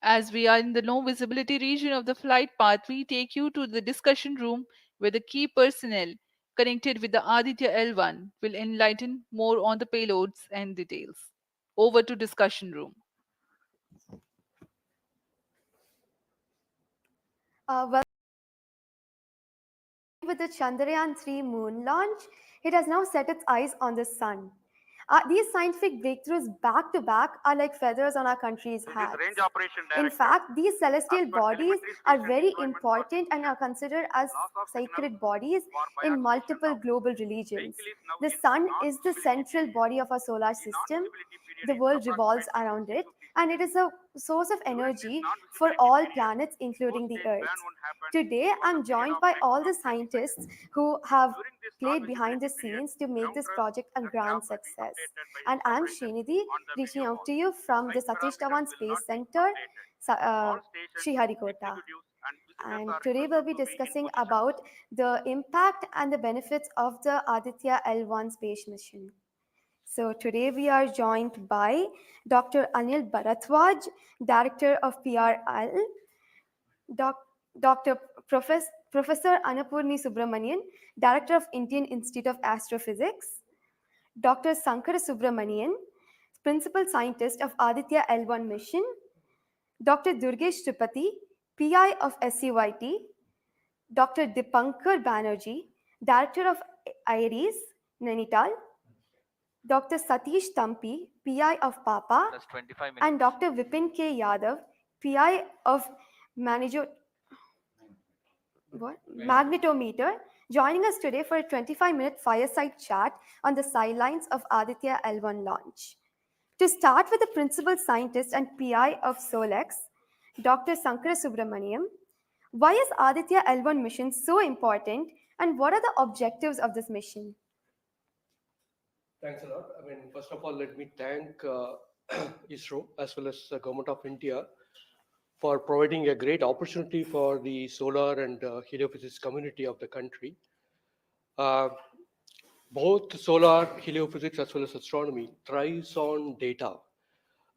As we are in the low visibility region of the flight path, we take you to the discussion room where the key personnel connected with the Aditya L1 will enlighten more on the payloads and details. Over to discussion room. Well, with the Chandrayaan-3 moon launch, it has now set its eyes on the sun. These scientific breakthroughs back to back are like feathers on our country's This is hats. range operation director. In fact, these celestial As per bodies telemetry are station very deployment for important and mission, are considered as loss of signal sacred bodies for in bias multiple mission global now. religions. Vehicle is now The in sun is the non-visibility central period. body of our solar The system. non-visibility period The is world revolves approximately around it, 50 and it is a source of During this energy for non-visibility all period, planets, including the post-stage Earth. ban won't happen. Today, For the I'm period joined of by next all the 20 scientists seconds. who have During this played behind the non-visibility period, scenes to make ground this truth project a the grand graph will be success. updated by And its I'm operation Srinidhi, on the reaching video out wall. to you from the Flight Satish parameters Dhawan will Space not be Center, updated. All stations, Sriharikota. executives and visitors And are today we'll requested be to be in discussing position. about the impact and the benefits of the Aditya L1 space mission. So today we are joined by Dr. Anil Bharatwaj, Director of PRL, Dr. Professor Annapurni Subramanian, Director of Indian Institute of Astrophysics, Dr. Sankara Subramanian, Principal Scientist of Aditya L1 mission, Dr. Durgesh Tripathi, PI of SUIT, Dr. Dipankar Banerjee, Director of IRIS, Nainital, Dr. Satish Tampi, PI of PAPA, Plus 25 minutes. and Dr. Vipin K. Yadav, PI of Magnetometer, joining us today for a 25-minute fireside chat on the sidelines of Aditya L1 launch. To start with the principal scientist and PI of SOLEX, Dr. Sankara Subramaniam, why is Aditya L1 mission so important and what are the objectives of this mission? Thanks a lot. First of all, let me thank ISRO as well as the Government of India for providing a great opportunity for the solar and heliophysics community of the country. Both solar, heliophysics as well as astronomy thrives on data.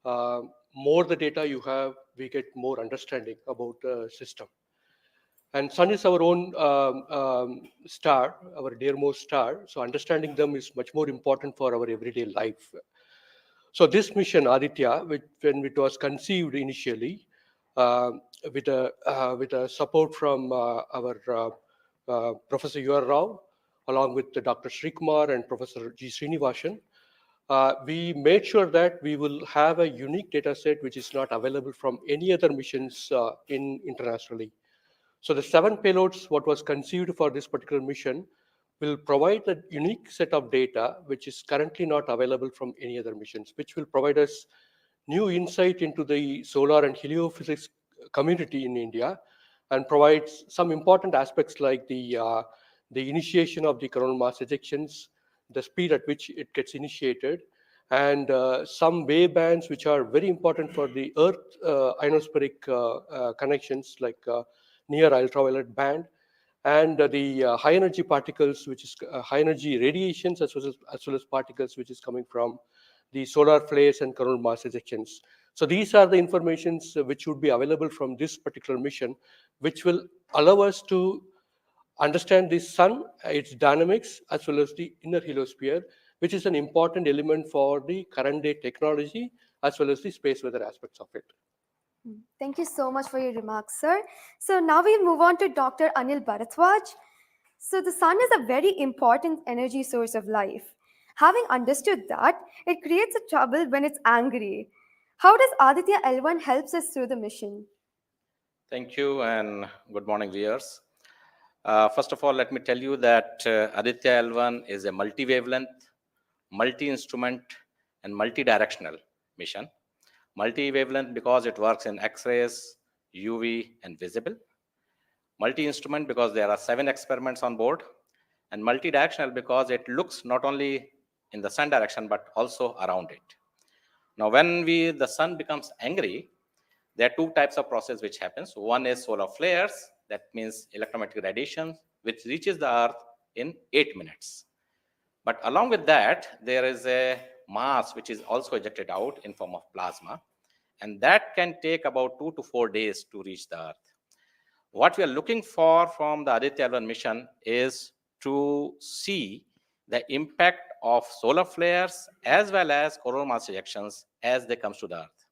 More the data you have, we get more understanding about the system. And sun is our own star, our dearmost star. So understanding them is much more important for our everyday life. So this mission, Aditya, when it was conceived initially, with a support from our Professor U.R. Rao, along with Dr. Srikumar and Professor G. Srinivasan, we made sure that we will have a unique data set which is not available from any other missions internationally. So the 7 payloads, what was conceived for this particular mission, will provide a unique set of data which is currently not available from any other missions, which will provide us new insight into the solar and heliophysics community in India and provides some important aspects like the initiation of the coronal mass ejections, the speed at which it gets initiated, and some wave bands which are very important for the Earth ionospheric connections like near ultraviolet band, and the high energy particles, which is high energy radiations as well as particles which is coming from the solar flares and coronal mass ejections. So these are the informations which would be available from this particular mission, which will allow us to understand the sun, its dynamics, as well as the inner heliosphere, which is an important element for the current day technology, as well as the space weather aspects of it. Thank you so much for your remarks, sir. So now we move on to Dr. Anil Bharatwaj. So the sun is a very important energy source of life. Having understood that, it creates a trouble when it's angry. How does Aditya L1 helps us through the mission? Thank you and good morning, viewers. First of all, let me tell you that Aditya L1 is a multi-wavelength, multi-instrument, and multi-directional mission. Multi-wavelength because it works in X-rays, UV, and visible. Multi-instrument because there are 7 experiments on board. And multi-directional because it looks not only in the sun direction, but also around it. Now, when the sun becomes angry, there are 2 types of process which happens. One is solar flares, that means electromagnetic radiation, which reaches the Earth in 8 minutes. But along with that, there is a mass which is also ejected out in form of plasma, and that can take about 2 to 4 days to reach the Earth. What we are looking for from the Aditya L1 mission is to see the impact of solar flares as well as coronal mass ejections as they come to the Earth.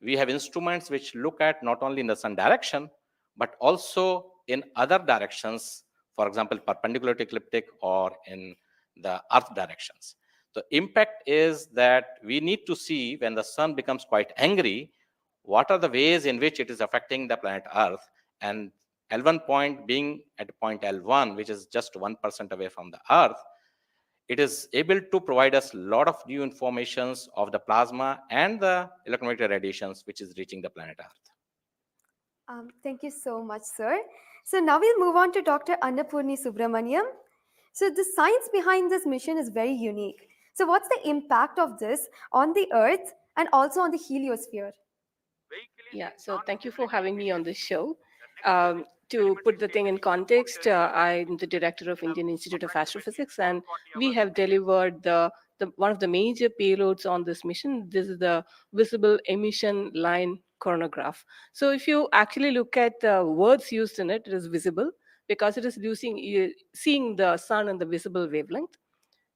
We have instruments which look at not only in the sun direction, but also in other directions, for example, perpendicular to ecliptic or in the Earth directions. The impact is that we need to see when the sun becomes quite angry, what are the ways in which it is affecting the planet Earth, and L1 point being at point L1, which is just 1% away from the Earth, it is able to provide us a lot of new informations of the plasma and the electromagnetic radiations which is reaching the planet Earth. Thank you so much, sir. So now we'll move on to Dr. Annapurni Subramaniam. So the science behind this mission is very unique. So what's the impact of this on the Earth and also on the heliosphere? Yeah, so thank you for having me on this show. To put the thing in context, I'm the director of Indian Institute of Astrophysics, and we have delivered one of the major payloads on this mission. This is the visible emission line coronagraph. So if you actually look at the words used in it, it is visible because it is seeing the sun and the visible wavelength.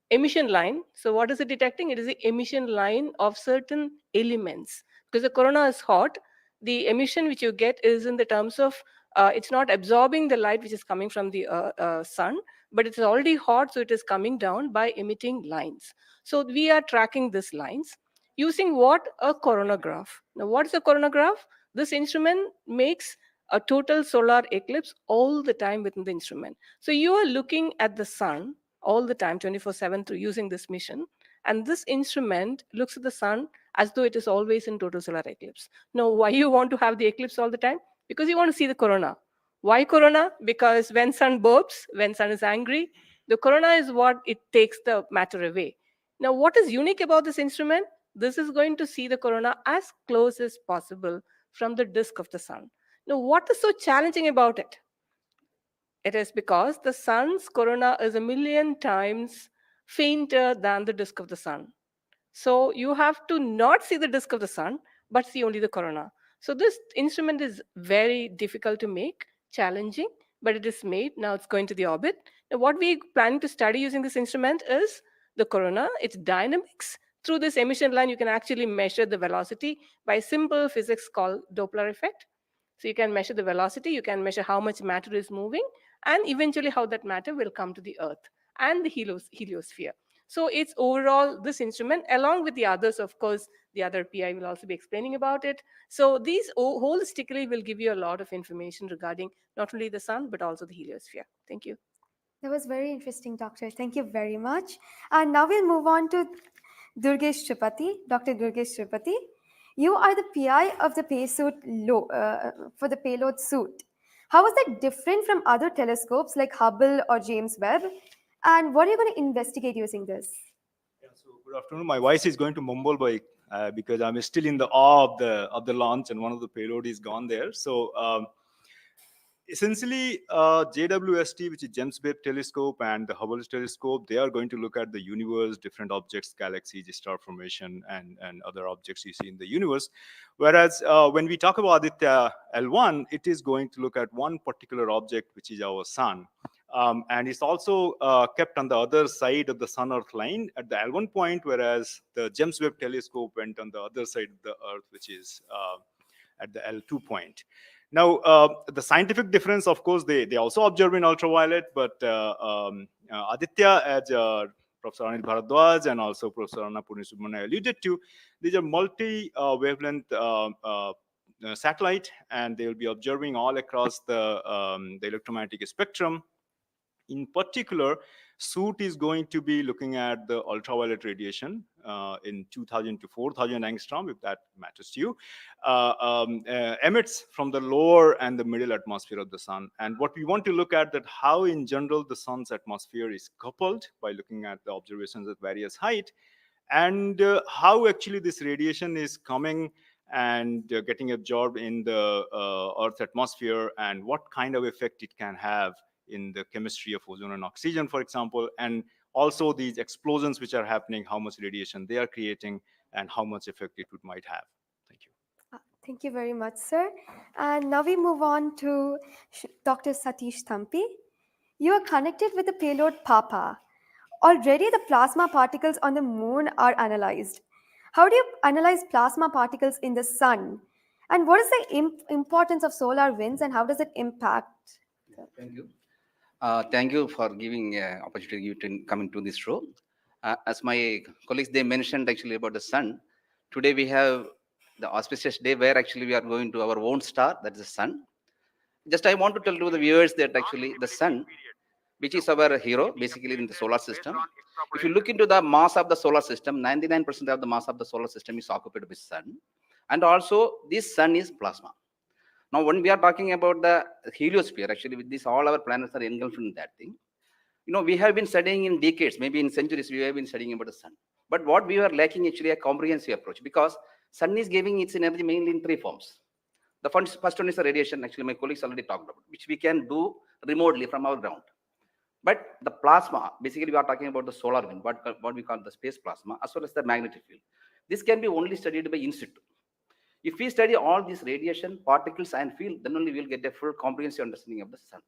Emission line. So what is it detecting? It is the emission line of certain elements. Because the corona is hot, the emission which you get is in the terms of it's not absorbing the light which is coming from the sun, but it's already hot, so it is coming down by emitting lines. So we are tracking these lines using what? A coronagraph. Now, what is a coronagraph? This instrument makes a total solar eclipse all the time within the instrument. So you are looking at the sun all the time, 24/7, through using this mission. And this instrument looks at the sun as though it is always in total solar eclipse. Now, why you want to have the eclipse all the time? Because you want to see the corona. Why corona? Because when sun burps, when sun is angry, the corona is what it takes the matter away. Now, what is unique about this instrument? This is going to see the corona as close as possible from the disk of the sun. Now, what is so challenging about it? It is because the sun's corona is 1,000,000 times fainter than the disk of the sun. So you have to not see the disk of the sun, but see only the corona. So this instrument is very difficult to make, challenging, but it is made. Now it's going to the orbit. Now what we planning to study using this instrument is the corona, its dynamics. Through this emission line, you can actually measure the velocity by simple physics called Doppler effect. So you can measure the velocity, you can measure how much matter is moving, and eventually how that matter will come to the Earth and the heliosphere. So it's overall this instrument, along with the others, of course, the other PI will also be explaining about it. So these holistically will give you a lot of information regarding not only the sun, but also the heliosphere. Thank you. That was very interesting, Doctor. Thank you very much. And now we'll move on to Durgesh Tripathi, Dr. Durgesh Tripathi. You are the PI of the for the payload suit. How is that different from other telescopes like Hubble or James Webb? And what are you going to investigate using this? Yeah, so good afternoon. My voice is going to mumble because I'm still in the awe of the launch, and one of the payload is gone there. So essentially, JWST, which is James Webb Telescope, and the Hubble Telescope, they are going to look at the universe, different objects, galaxies, star formation, and other objects you see in the universe. Whereas when we talk about Aditya L1, it is going to look at one particular object, which is our sun. And it's also kept on the other side of the Sun-Earth line at the L1 point, whereas the James Webb Telescope went on the other side of the Earth, which is at the L2 point. Now, the scientific difference, of course, they also observe in ultraviolet, but Aditya, as Professor Anil Bharadwaj and also Professor Annapurni Subramanian alluded to, these are multi-wavelength satellite, and they will be observing all across the electromagnetic spectrum. In particular, suit is going to be looking at the ultraviolet radiation in 2000 to 4000 angstrom, if that matters to you, emits from the lower and the middle atmosphere of the sun. And what we want to look at that how in general the sun's atmosphere is coupled by looking at the observations at various height, and how actually this radiation is coming and getting absorbed in the Earth's atmosphere, and what kind of effect it can have in the chemistry of ozone and oxygen, for example, and also these explosions which are happening, how much radiation they are creating, and how much effect it might have. Thank you. Thank you very much, sir. And now we move on to Dr. Satish Thampi. You are connected with the payload PAPA. Already the plasma particles on the moon are analyzed. How do you analyze plasma particles in the sun? And what is the importance of solar winds, and how does it impact? Thank you. Thank you for giving opportunity to come into this show. As my colleagues, they mentioned actually about the sun. Today we have the auspicious day where actually we are going to our own star, that is the sun. Just I want to tell to the viewers that actually the sun, which is our hero, basically in the solar system. If you look into the mass of the solar system, 99% of the mass of the solar system is occupied by sun. And also this sun is plasma. Now, when we are talking about the heliosphere, actually with this, all our planets are engulfed in that thing. You know, we have been studying in decades, maybe in centuries, we have been studying about the sun. But what we are lacking actually a comprehensive approach, because sun is giving its energy mainly in three forms. The first one is the radiation, actually my colleagues already talked about, which we can do remotely from our ground. But the plasma, basically we are talking about the solar wind, what we call the space plasma, as well as the magnetic field. This can be only studied by in situ. If we study all these radiation, particles and field, then only we'll get a full comprehensive understanding of the sun.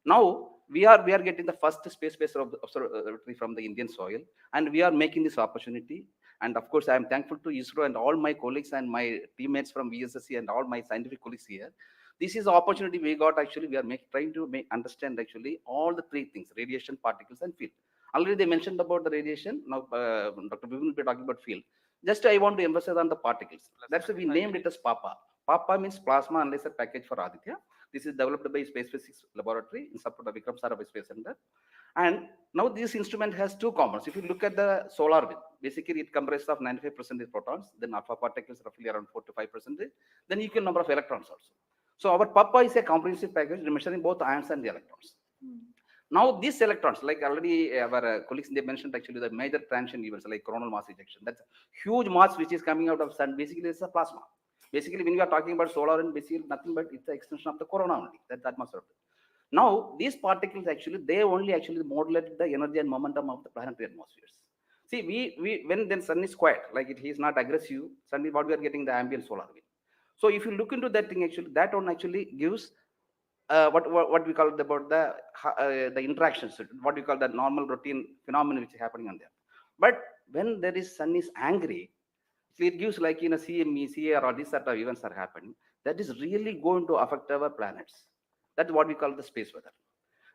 Now we are getting the first space-based observatory from the Indian soil, and we are making this opportunity. And of course, I am thankful to ISRO and all my colleagues and my teammates from VSSC and all my scientific colleagues here. This is the opportunity we got. Actually, we are trying to understand actually all the three things: radiation, particles, and field. Already they mentioned about the radiation. Now Dr. Vivin will be talking about field. Just I want to emphasize on the particles. That's why we named it as PAPA. PAPA means Plasma Analyzer Package for Aditya. This is developed by Space Physics Laboratory in support of Vikram Sarabhai Space Center. And now this instrument has two components. If you look at the solar wind, basically it comprises of 95% protons, then alpha particles roughly around 4 to 5%, then equal number of electrons also. So our PAPA is a comprehensive package measuring both ions and the electrons. Now these electrons, like already our colleagues, they mentioned actually the major transition events like coronal mass ejection. That's huge mass which is coming out of sun. Basically it's a plasma. Basically when we are talking about solar and basically nothing but it's the extension of the corona only. That's atmosphere. Now these particles actually, they only actually modulate the energy and momentum of the planetary atmospheres. See, we when then sun is quiet, like it is not aggressive, sun is what we are getting the ambient solar wind. So if you look into that thing, actually that one actually gives what we call about the interactions, what we call the normal routine phenomenon which is happening on there. But when there is sun is angry, it gives like in a CME, CAR, or this sort of events are happening, that is really going to affect our planets. That's what we call the space weather.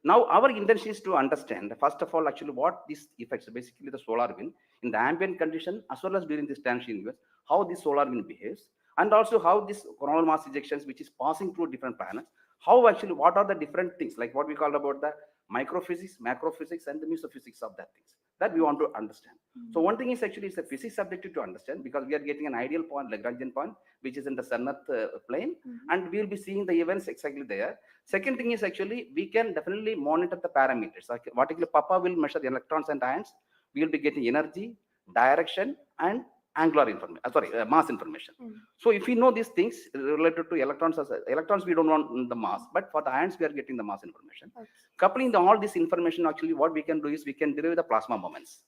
Now our intention is to understand, first of all, actually what these effects, basically the solar wind in the ambient condition as well as during this transition events, how this solar wind behaves, and also how this coronal mass ejections which is passing through different planets, how actually what are the different things, like what we call about the microphysics, macrophysics, and the mesophysics of that things that we want to understand. So one thing is actually it's a physics subjective to understand, because we are getting an ideal point, Lagrangian point, which is in the sun earth plane, and we will be seeing the events exactly there. Second thing is actually we can definitely monitor the parameters. Like particularly Papa will measure the electrons and ions. We will be getting energy, direction, and angular information, mass information. So if we know these things related to electrons we don't want the mass, but for the ions we are getting the mass information. Coupling all this information, actually what we can do is we can derive the plasma moments.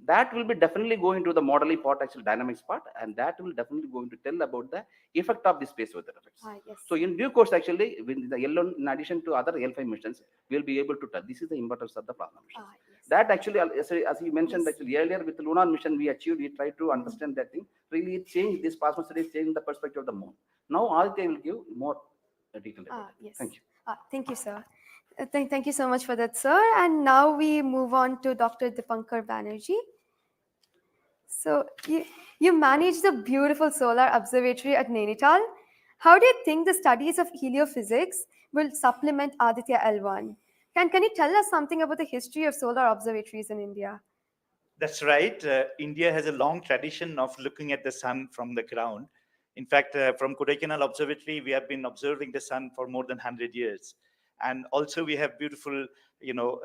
That will be definitely going to the modeling part, actually dynamics part, and that will definitely going to tell about the effect of the space weather effects. Yes. So in due course, actually with the L1, in addition to other L5 missions, we'll be able to tell. This is the importance of the plasma missions. That actually, as you mentioned, actually earlier with the lunar mission we achieved, we tried to understand that thing. Really it changed, this plasma studies changed the perspective of the moon. Now Aditya will give more detail. Yes. Thank you. Thank you, sir. Thank you so much for that, sir. And now we move on to Dr. Dipankar Banerjee. So you manage the beautiful solar observatory at Nainital. How do you think the studies of heliophysics will supplement Aditya L1? Can you tell us something about the history of solar observatories in India? That's right. India has a long tradition of looking at the sun from the ground. In fact, from Kodaikanal Observatory, we have been observing the sun for more than 100 years. And also we have beautiful,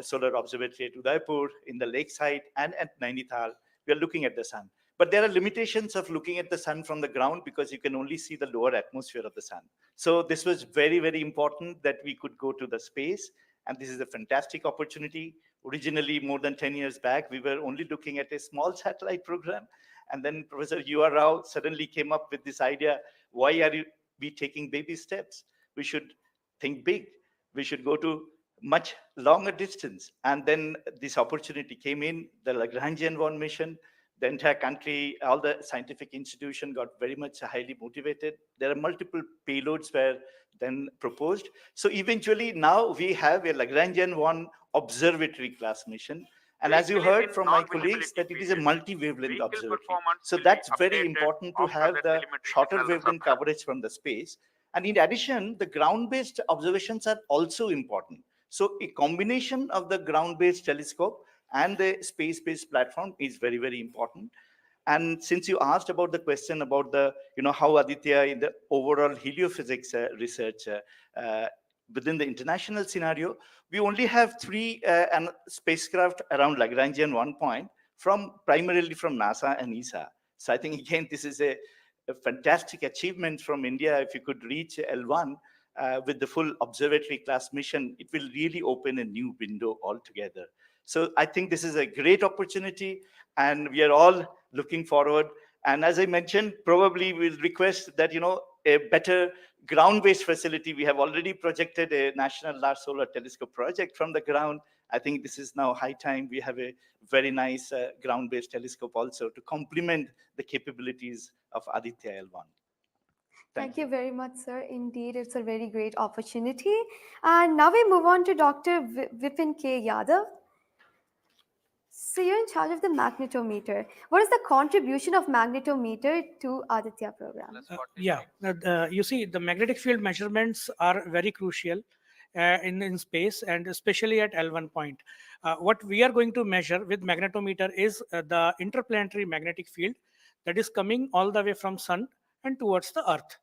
solar observatory at Udaipur, in the lakeside, and at Nainital. We are looking at the sun. But there are limitations of looking at the sun from the ground because you can only see the lower atmosphere of the sun. So this was very, very important that we could go to the space. And this is a fantastic opportunity. Originally, more than 10 years back, we were only looking at a small satellite program. And then Professor U.R. Rao suddenly came up with this idea, why are we taking baby steps? We should think big. We should go to much longer distance. And then this opportunity came in, the Lagrangian 1 mission. The entire country, all the scientific institution got very much highly motivated. There are multiple payloads were then proposed. So eventually now we have a Lagrangian 1 observatory class mission. And as you heard from my colleagues, that it is a multi-wavelength observatory. So that's very important to have the shorter wavelength coverage from the space. And in addition, the ground-based observations are also important. So a combination of the ground-based telescope and the space-based platform is very, very important. And since you asked about the question about the, how Aditya in the overall heliophysics research within the international scenario, we only have 3 spacecraft around Lagrangian 1 point primarily from NASA and ESA. So I think again, this is a a fantastic achievement from India. If you could reach L1 with the full observatory class mission, it will really open a new window altogether. So I think this is a great opportunity, and we are all looking forward. And as I mentioned, probably we'll request that, a better ground-based facility. We have already projected a National Large Solar Telescope project from the ground. I think this is now high time we have a very nice ground-based telescope also to complement the capabilities of Aditya L1. Thank you very much, sir. Indeed, it's a very great opportunity. And now we move on to Dr. Vipin K. Yadav. So you're in charge of the magnetometer. What is the contribution of magnetometer to Aditya program? You see, the magnetic field measurements are very crucial in space, and especially at L1 point. What we are going to measure with magnetometer is the interplanetary magnetic field that is coming all the way from Sun and towards the Earth.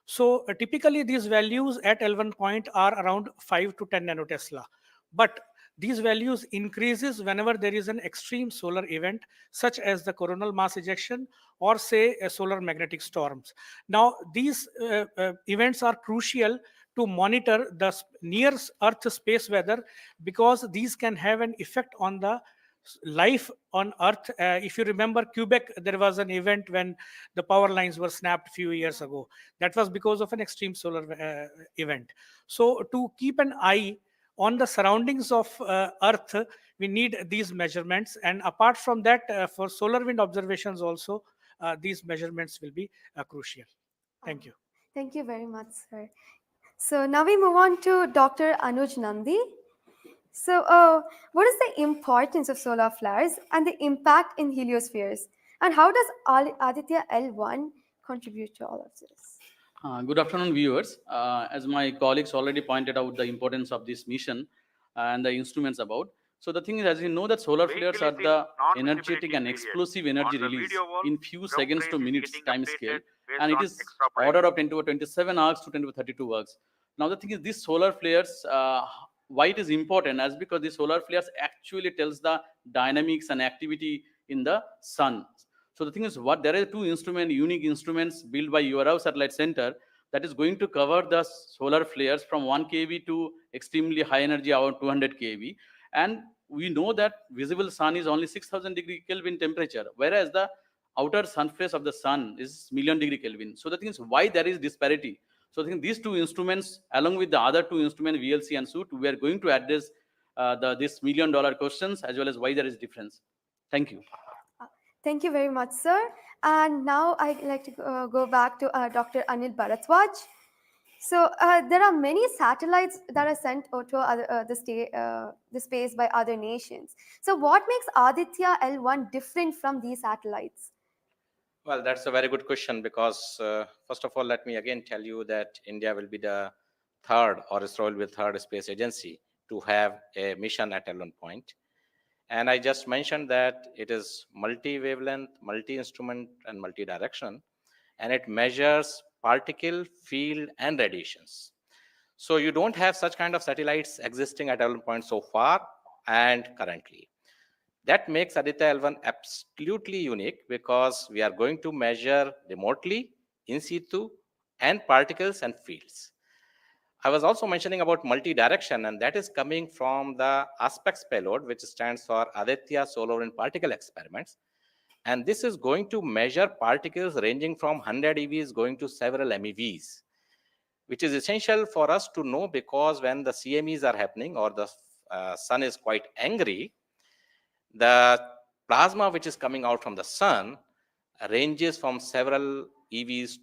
So typically these values at L1 point are around 5 to 10 nanotesla. But these values increases whenever there is an extreme solar event, such as the coronal mass ejection or say solar magnetic storms. Now, these events are crucial to monitor the near Earth space weather, because these can have an effect on the life on Earth. If you remember Quebec, there was an event when the power lines were snapped a few years ago. That was because of an extreme solar event. So to keep an eye on the surroundings of Earth, we need these measurements. And apart from that, for solar wind observations also, these measurements will be crucial. Thank you. Thank you very much, sir. So now we move on to Dr. Anuj Nandi. So what is the importance of solar flares and the impact in heliospheres? And how does Aditya L1 contribute to all of this? Good afternoon, viewers. As my colleagues already pointed out the importance of this mission and the instruments about. So the thing is, as you know, that solar flares are the energetic and explosive energy release in few seconds to minutes time scale, and it is order of 10 to 27 arcs to 10 to 32 arcs. Now the thing is, these solar flares, why it is important, as because the solar flares actually tells the dynamics and activity in the sun. So the thing is, there are two unique instruments built by URAV Satellite Center that is going to cover the solar flares from 1 kV to extremely high energy, about 200 kV. And we know that visible sun is only 6000 degree Kelvin temperature, whereas the outer surface of the sun is million degree Kelvin. So the thing is, why there is disparity. So I think these two instruments, along with the other two instruments, VLC and SUIT, we are going to address this $1 million questions, as well as why there is difference. Thank you. Thank you very much, sir. And now I'd like to go back to Dr. Anil Bharadwaj. So there are many satellites that are sent to the space by other nations. So what makes Aditya L1 different from these satellites? Well, that's a very good question, because first of all, let me again tell you that India will be the third, or ISRO will be the third space agency to have a mission at L1 point. And I just mentioned that it is multi-wavelength, multi-instrument, and multi-direction, and it measures particle, field, and radiations. So you don't have such kind of satellites existing at L1 point so far and currently. That makes Aditya L1 absolutely unique, because we are going to measure remotely, in situ, and particles and fields. I was also mentioning about multi-direction, and that is coming from the ASPEX payload, which stands for Aditya Solar Wind Particle Experiments. And this is going to measure particles ranging from 100 EVs going to several MeVs, which is essential for us to know, because when the CMEs are happening or the sun is quite angry, the plasma which is coming out from the sun ranges from several EVs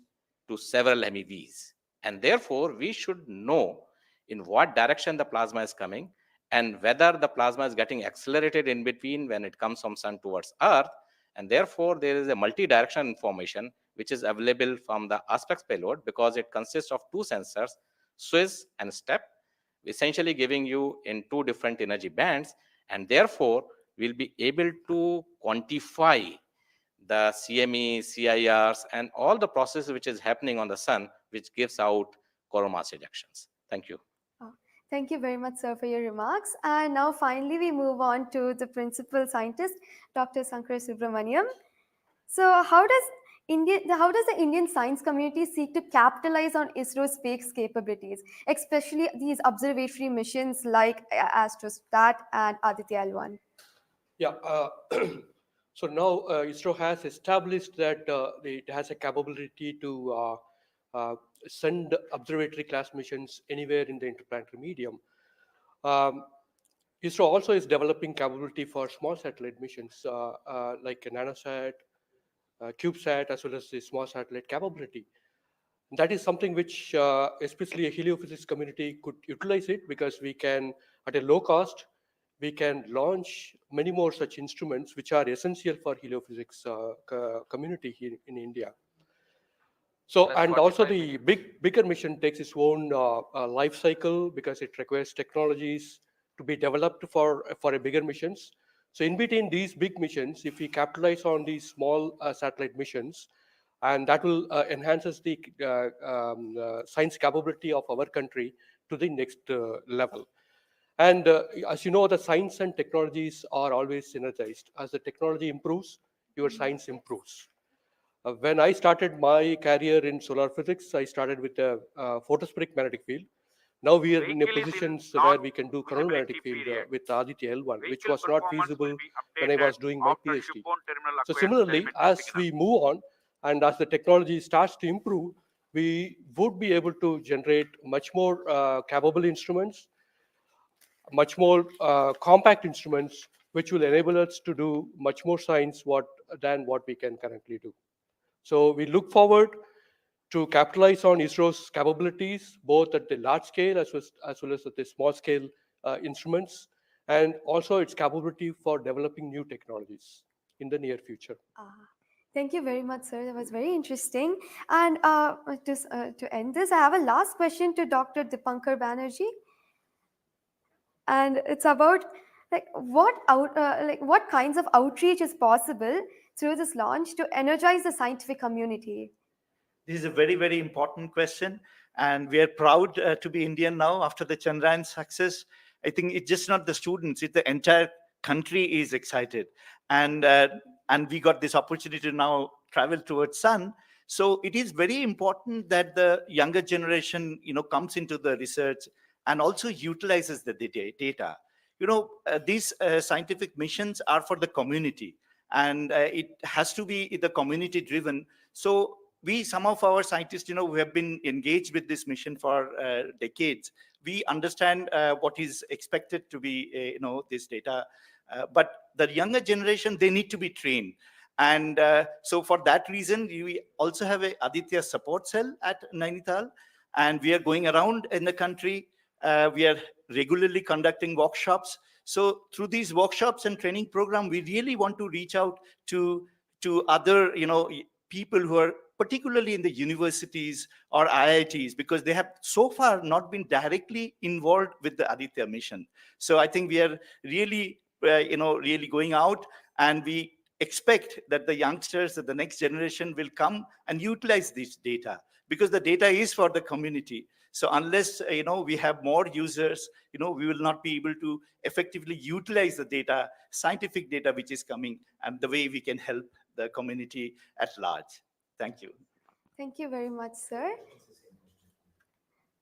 to several MeVs. And therefore, we should know in what direction the plasma is coming, and whether the plasma is getting accelerated in between when it comes from sun towards Earth. And therefore, there is a multi-direction information which is available from the ASPEX payload, because it consists of two sensors, SWIS and STEP, essentially giving you in two different energy bands. And therefore, we'll be able to quantify the CME, CIRs, and all the process which is happening on the sun, which gives out coronal mass ejections. Thank you. Thank you very much, sir, for your remarks. And now finally, we move on to the principal scientist, Dr. Sankara Subramaniam. So how does How does the Indian science community seek to capitalize on ISRO's space capabilities, especially these observatory missions like Astrostat and Aditya L1? Yeah. So now ISRO has established that it has a capability to send observatory class missions anywhere in the interplanetary medium. ISRO also is developing capability for small satellite missions like a nanosat, CubeSat, as well as the small satellite capability. That is something which especially a heliophysics community could utilize it, because we can, at a low cost, we can launch many more such instruments which are essential for heliophysics community here in India. So, Plus and also 45 the minutes. bigger mission takes its own life cycle, because it requires technologies to be developed for a bigger missions. So in between these big missions, if we capitalize on these small satellite missions, and that will enhances the science capability of our country to the next level. And as you know, the science and technologies are always synergized. As the technology improves, your science improves. When I started my career in solar physics, I started with a photospheric magnetic field. Now we are in a Vehicle is in positions where we can do coronal non-visibility magnetic field period. with Aditya L1, which Vehicle was not performance will feasible be when I updated was doing my after PhD. shipborne terminal So acquires similarly, telemetry as signal. we move on and as the technology starts to improve, we would be able to generate much more capable instruments, much more compact instruments, which will enable us to do much more science than what we can currently do. So we look forward to capitalize on ISRO's capabilities, both at the large scale as well as at the small scale instruments, and also its capability for developing new technologies in the near future. Thank you very much, sir. That was very interesting. And to end this, I have a last question to Dr. Dipankar Banerjee. And it's about what kinds of outreach is possible through this launch to energize the scientific community. This is a very, very important question. And we are proud to be Indian now after the Chandrayaan success. I think it's just not the students, it's the entire country is excited. And we got this opportunity to now travel towards Sun. So it is very important that the younger generation, comes into the research and also utilizes the data. These scientific missions are for the community, and it has to be the community driven. So some of our scientists, who have been engaged with this mission for decades, we understand what is expected to be, this data. But the younger generation, they need to be trained. And so for that reason, we also have a Aditya support cell at Nainital, and we are going around in the country. We are regularly conducting workshops. So through these workshops and training program, we really want to reach out to other, people who are particularly in the universities or IITs, because they have so far not been directly involved with the Aditya mission. So I think we are really, really going out, and we expect that the youngsters, that the next generation will come and utilize this data, because the data is for the community. So unless we have more users, we will not be able to effectively utilize the data, scientific data which is coming, and the way we can help the community at large. Thank you. Thank you very much, sir.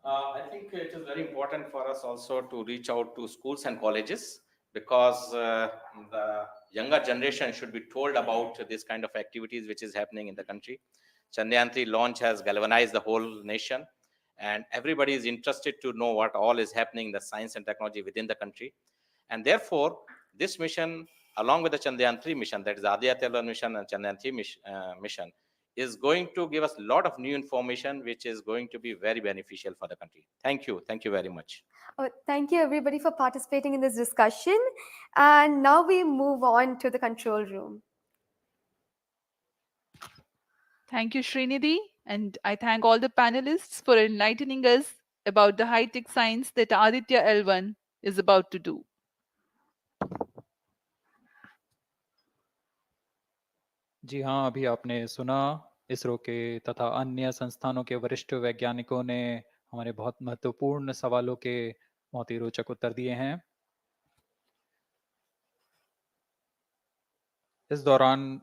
I think it is very important for us also to reach out to schools and colleges, because the younger generation should be told about this kind of activities which is happening in the country. Chandrayaan 3 launch has galvanized the whole nation, and everybody is interested to know what all is happening in the science and technology within the country. And therefore, this mission, along with the Chandrayaan 3 mission, that is the Aditya L1 mission and Chandrayaan 3 mission, is going to give us a lot of new information, which is going to be very beneficial for the country. Thank you. Thank you very much. Thank you, everybody, for participating in this discussion. And now we move on to the control room. Thank you, Srinidhi. And I thank all the panelists for enlightening us about the high-tech science that Aditya L1 is about to do. जी हाँ, अभी आपने सुना इसरो के तथा अन्य संस्थानों के वरिष्ठ वैज्ञानिकों ने हमारे बहुत महत्वपूर्ण सवालों के बहुत ही रोचक उत्तर दिए हैं। इस दौरान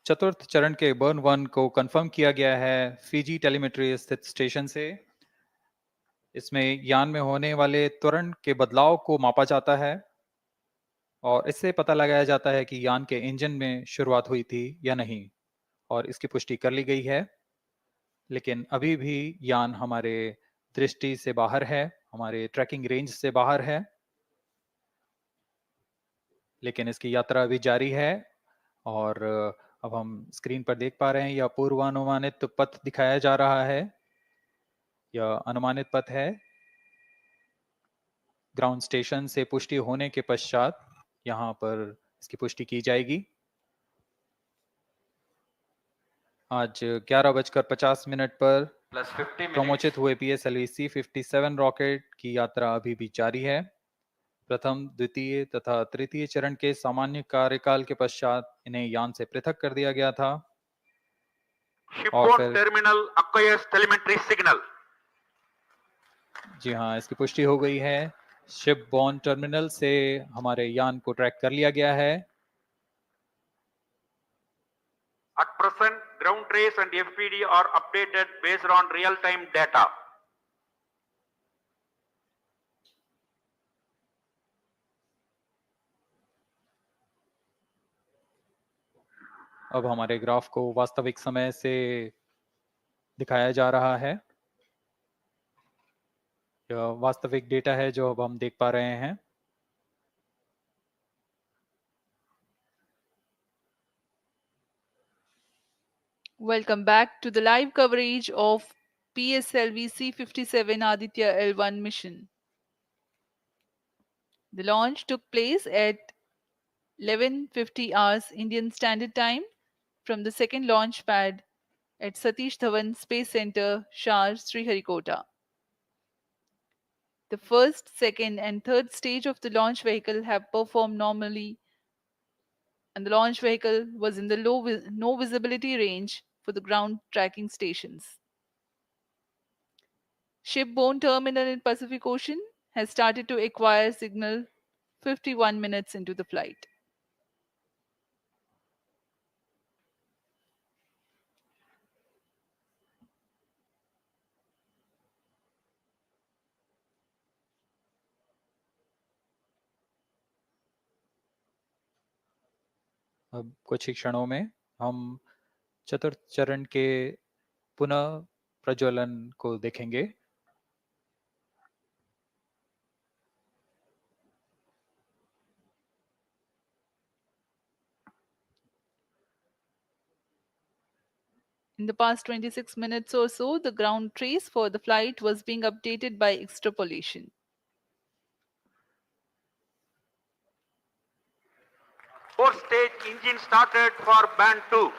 चतुर्थ चरण के बर्न 1 को कंफर्म किया गया है फिजी टेलीमेट्री स्थित स्टेशन से। इसमें यान में होने वाले त्वरण के बदलाव को मापा जाता है और इससे पता लगाया जाता है कि यान के इंजन में शुरुआत हुई थी या नहीं, और इसकी पुष्टि कर ली गई है। लेकिन अभी भी यान हमारे दृष्टि से बाहर है, हमारे ट्रैकिंग रेंज से बाहर है, लेकिन इसकी यात्रा अभी जारी है। और अब हम स्क्रीन पर देख पा रहे हैं यह पूर्वानुमानित पथ दिखाया जा रहा है। यह अनुमानित पथ है। ग्राउंड स्टेशन से पुष्टि होने के पश्चात यहाँ पर इसकी पुष्टि की जाएगी। आज 11:50 पर plus 50 minutes. प्रमोचित हुए PSLV C-57 रॉकेट की यात्रा अभी भी जारी है। प्रथम, द्वितीय तथा तृतीय चरण के सामान्य कार्यकाल के पश्चात इन्हें यान से पृथक कर दिया गया था। और Shipboard फिर terminal acquires telemetry signal. जी हाँ, इसकी पुष्टि हो गई है। शिप बॉर्न टर्मिनल से हमारे यान को ट्रैक कर लिया गया है। At present, ground trace and FPD are updated based on real-time data. अब हमारे ग्राफ को वास्तविक समय से दिखाया जा रहा है। यह वास्तविक डेटा है जो अब हम देख पा रहे हैं। Welcome back to the live coverage of PSLV C-57 Aditya L1 mission. The launch took place at 11:50 hours Indian Standard Time from the second launch pad at Satish Dhawan Space Center, Shar, Sriharikota. The first, second, and third stage of the launch vehicle have performed normally, and the launch vehicle was in the no visibility range for the ground tracking stations. Shipborne terminal in Pacific Ocean has started to acquire signal 51 minutes into the flight. अब कुछ ही क्षणों में हम चतुर्थ चरण के पुनः प्रज्वलन को देखेंगे। In the past 26 minutes or so, the ground trace for the flight was being updated by extrapolation. Four-stage engine started for band 2.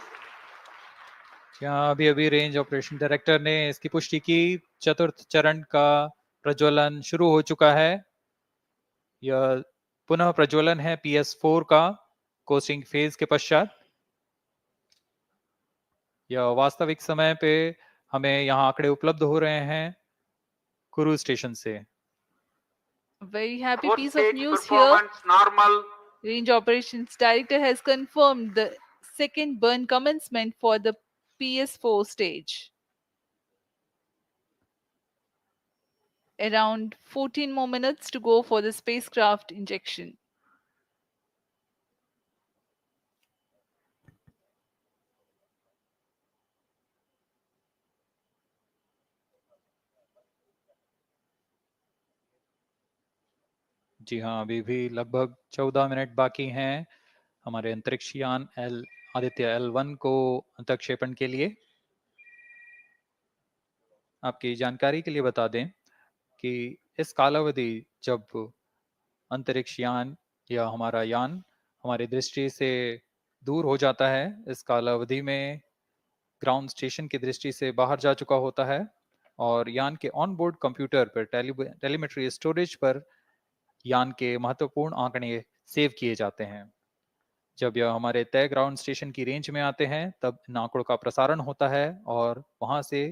यहाँ अभी अभी रेंज ऑपरेशन डायरेक्टर ने इसकी पुष्टि की। चतुर्थ चरण का प्रज्वलन शुरू हो चुका है। यह पुनः प्रज्वलन है PS4 का कोस्टिंग फेज के पश्चात। यह वास्तविक समय पे हमें यहाँ आंकड़े उपलब्ध हो रहे हैं क्रूज स्टेशन से। A very happy piece of Four-stage news here. performance normal. Range Operations Director has confirmed the second burn commencement for the PS4 stage. Around 14 more minutes to go for the spacecraft injection. जी हाँ, अभी भी लगभग 14 minute बाकी हैं हमारे अंतरिक्ष यान Aditya L1 को अंतक्षेपण के लिए। आपकी जानकारी के लिए बता दें कि इस कालावधि जब अंतरिक्ष यान या हमारा यान हमारी दृष्टि से दूर हो जाता है, इस कालावधि में ग्राउंड स्टेशन की दृष्टि से बाहर जा चुका होता है और यान के ऑन बोर्ड कंप्यूटर पर टेलीमेट्री स्टोरेज पर यान के महत्वपूर्ण आंकड़े सेव किए जाते हैं। जब यह हमारे तय ग्राउंड स्टेशन की रेंज में आते हैं तब इन आंकड़ों का प्रसारण होता है और वहां से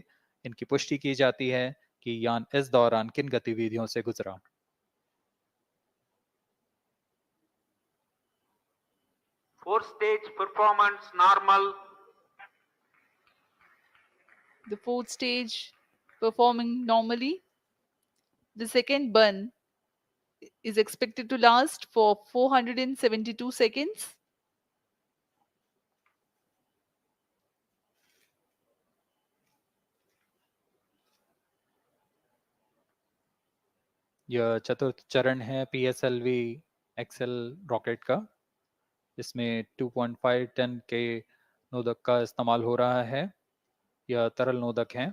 इनकी पुष्टि की जाती है कि यान इस दौरान किन गतिविधियों से गुजरा। Four-stage performance normal. the fourth stage performing normally. The second burn is expected to last for 472 seconds. यह चतुर्थ चरण है PSLV एक्सेल रॉकेट का। इसमें 2.5 टन के नोदक का इस्तेमाल हो रहा है। यह तरल नोदक हैं।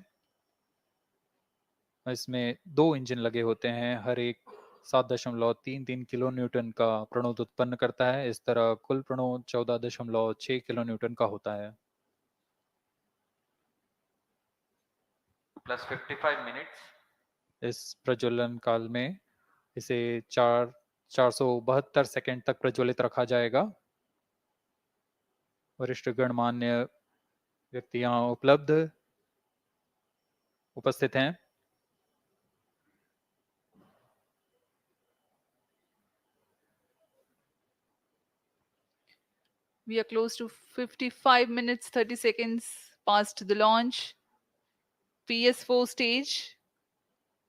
इसमें 2 इंजन लगे होते हैं। हर एक 7.33 किलो न्यूटन का प्रणोद उत्पन्न करता है। इस तरह कुल प्रणोद 14.6 किलो न्यूटन का होता है। Plus 55 minutes. इस प्रज्वलन काल में इसे 472 सेकंड तक प्रज्वलित रखा जाएगा। वरिष्ठ गणमान्य व्यक्ति यहाँ उपस्थित हैं। We are close to 55 minutes 30 seconds past the launch. PS4 stage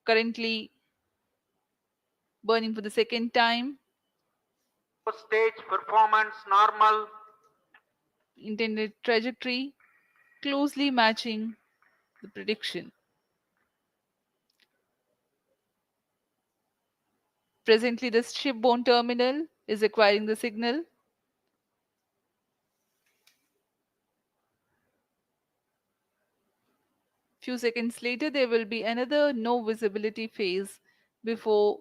currently burning for the second time. Stage performance normal. Intended trajectory closely matching the prediction. Presently, the shipborne terminal is acquiring the signal. Few seconds later, there will be another no visibility phase before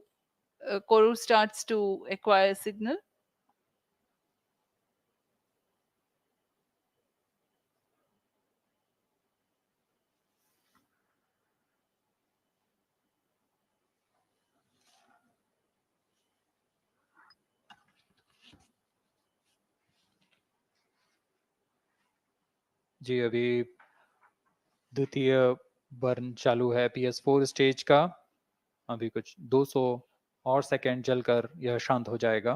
Koru starts to acquire signal. जी अभी द्वितीय burn चालू है PS4 stage का। अभी कुछ 200 और second जलकर यह शांत हो जाएगा।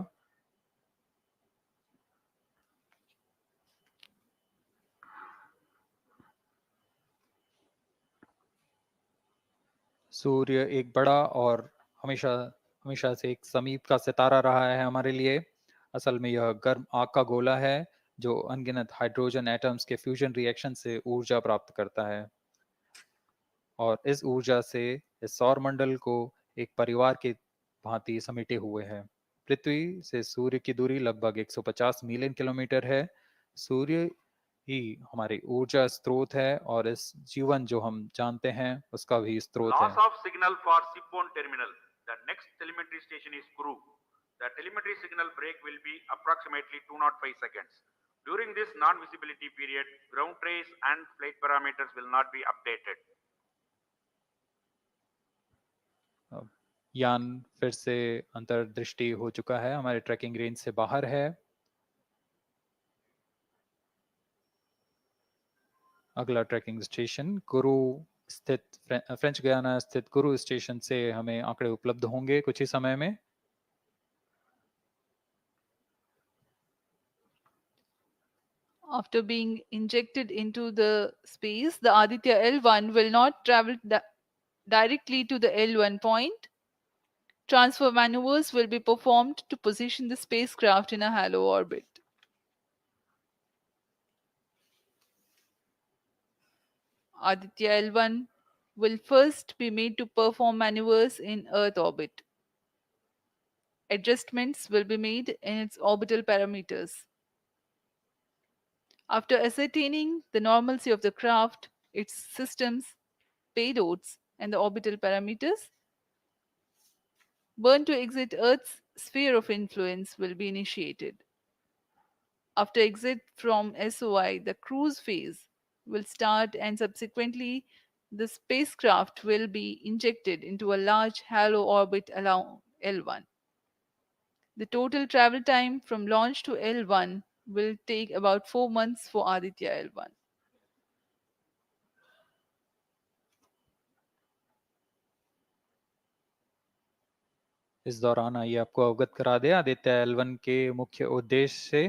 सूर्य एक बड़ा और हमेशा हमेशा से एक समीप का सितारा रहा है हमारे लिए। असल में यह गर्म आग का गोला है जो अनगिनत हाइड्रोजन एटम्स के फ्यूजन रिएक्शन से ऊर्जा प्राप्त करता है और इस ऊर्जा से इस सौर मंडल को एक परिवार के भांति समेटे हुए है। पृथ्वी से सूर्य की दूरी लगभग 150 मिलियन किलोमीटर है। सूर्य ही हमारी ऊर्जा स्रोत है और इस जीवन जो हम जानते हैं उसका भी स्रोत है। Loss of signal for shipborne terminal. The next telemetry station is Kuru. The telemetry signal break will be approximately 205 seconds. During this non-visibility period, ground trace and flight parameters will not be updated. यान फिर से अंतर्दृष्टि हो चुका है, हमारे trekking range से बाहर है। अगला ट्रैकिंग स्टेशन कुरु स्थित फ्रेंच गयाना स्थित कुरु स्टेशन से हमें आंकड़े उपलब्ध होंगे कुछ ही समय में। After being injected into the space, the Aditya L1 will not travel directly to the L1 point. Transfer maneuvers will be performed to position the spacecraft in a halo orbit. Aditya L1 will first be made to perform maneuvers in Earth orbit. Adjustments will be made in its orbital parameters. After ascertaining the normalcy of the craft, its systems, payloads, and the orbital parameters, burn to exit Earth's sphere of influence will be initiated. After exit from SOI, the cruise phase will start and subsequently the spacecraft will be injected into a large halo orbit along L1. The total travel time from launch to L1 will take about 4 months for Aditya L1. इस दौरान आइए आपको अवगत करा दे Aditya L1 के मुख्य उद्देश्य से।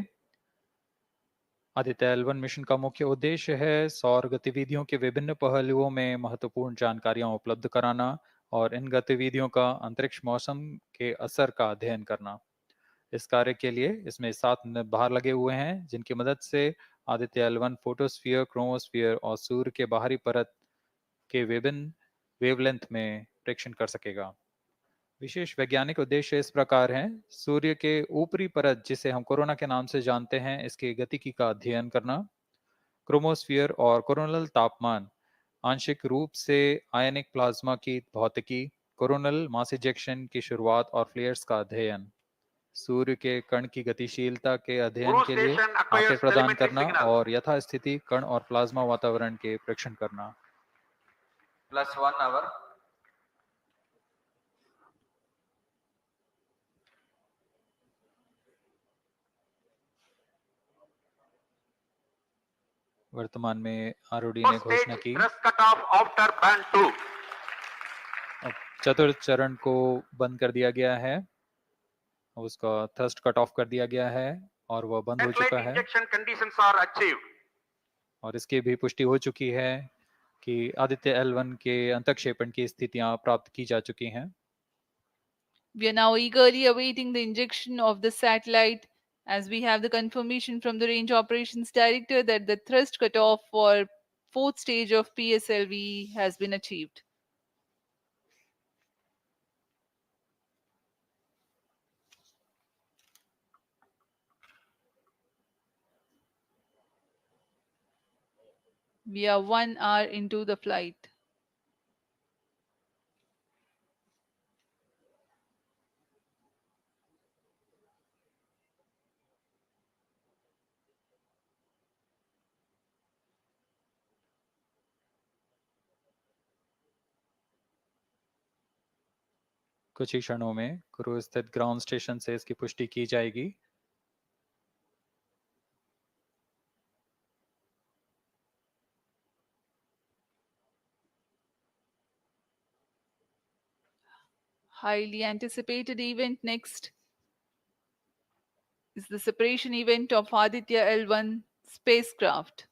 आदित्य L1 मिशन का मुख्य उद्देश्य है सौर गतिविधियों के विभिन्न पहलुओं में महत्वपूर्ण जानकारियां उपलब्ध कराना और इन गतिविधियों का अंतरिक्ष मौसम के असर का अध्ययन करना। इस कार्य के लिए इसमें 7 भार लगे हुए हैं, जिनकी मदद से आदित्य L1 फोटोस्फीयर, क्रोमोस्फीयर और सूर्य के बाहरी परत के विभिन्न वेवलेंथ में प्रेक्षण कर सकेगा। विशेष वैज्ञानिक उद्देश्य इस प्रकार हैं: सूर्य के ऊपरी परत, जिसे हम कोरोना के नाम से जानते हैं, इसकी गतिकी का अध्ययन करना। क्रोमोस्फीयर और कोरोनल तापमान, आंशिक रूप से आयनिक प्लाज्मा की भौतिकी, कोरोनल मास इजेक्शन की शुरुआत और फ्लेयर्स का अध्ययन। सूर्य के कण की गतिशीलता के अध्ययन के लिए आंकड़े प्रदान करना और यथास्थिति कण और प्लाज्मा वातावरण के परीक्षण करना। +1 hour. वर्तमान में आरओडी ने घोषणा की अब चतुर्थ चरण को बंद कर दिया गया है, उसका थ्रस्ट कट ऑफ कर दिया गया है और वह बंद हो चुका है। और इसकी भी पुष्टि हो चुकी है कि आदित्य L1 के अंतक्षेपण की स्थितियां प्राप्त की जा चुकी हैं। We are now eagerly awaiting the injection of the satellite, as we have the confirmation from the Range Operations Director that the thrust cutoff for fourth stage of PSLV has been achieved. We are 1 hour into the flight. कुछ ही क्षणों में crew स्थित ground station से इसकी पुष्टि की जाएगी। Highly anticipated event next is the separation event of Aditya L1 spacecraft.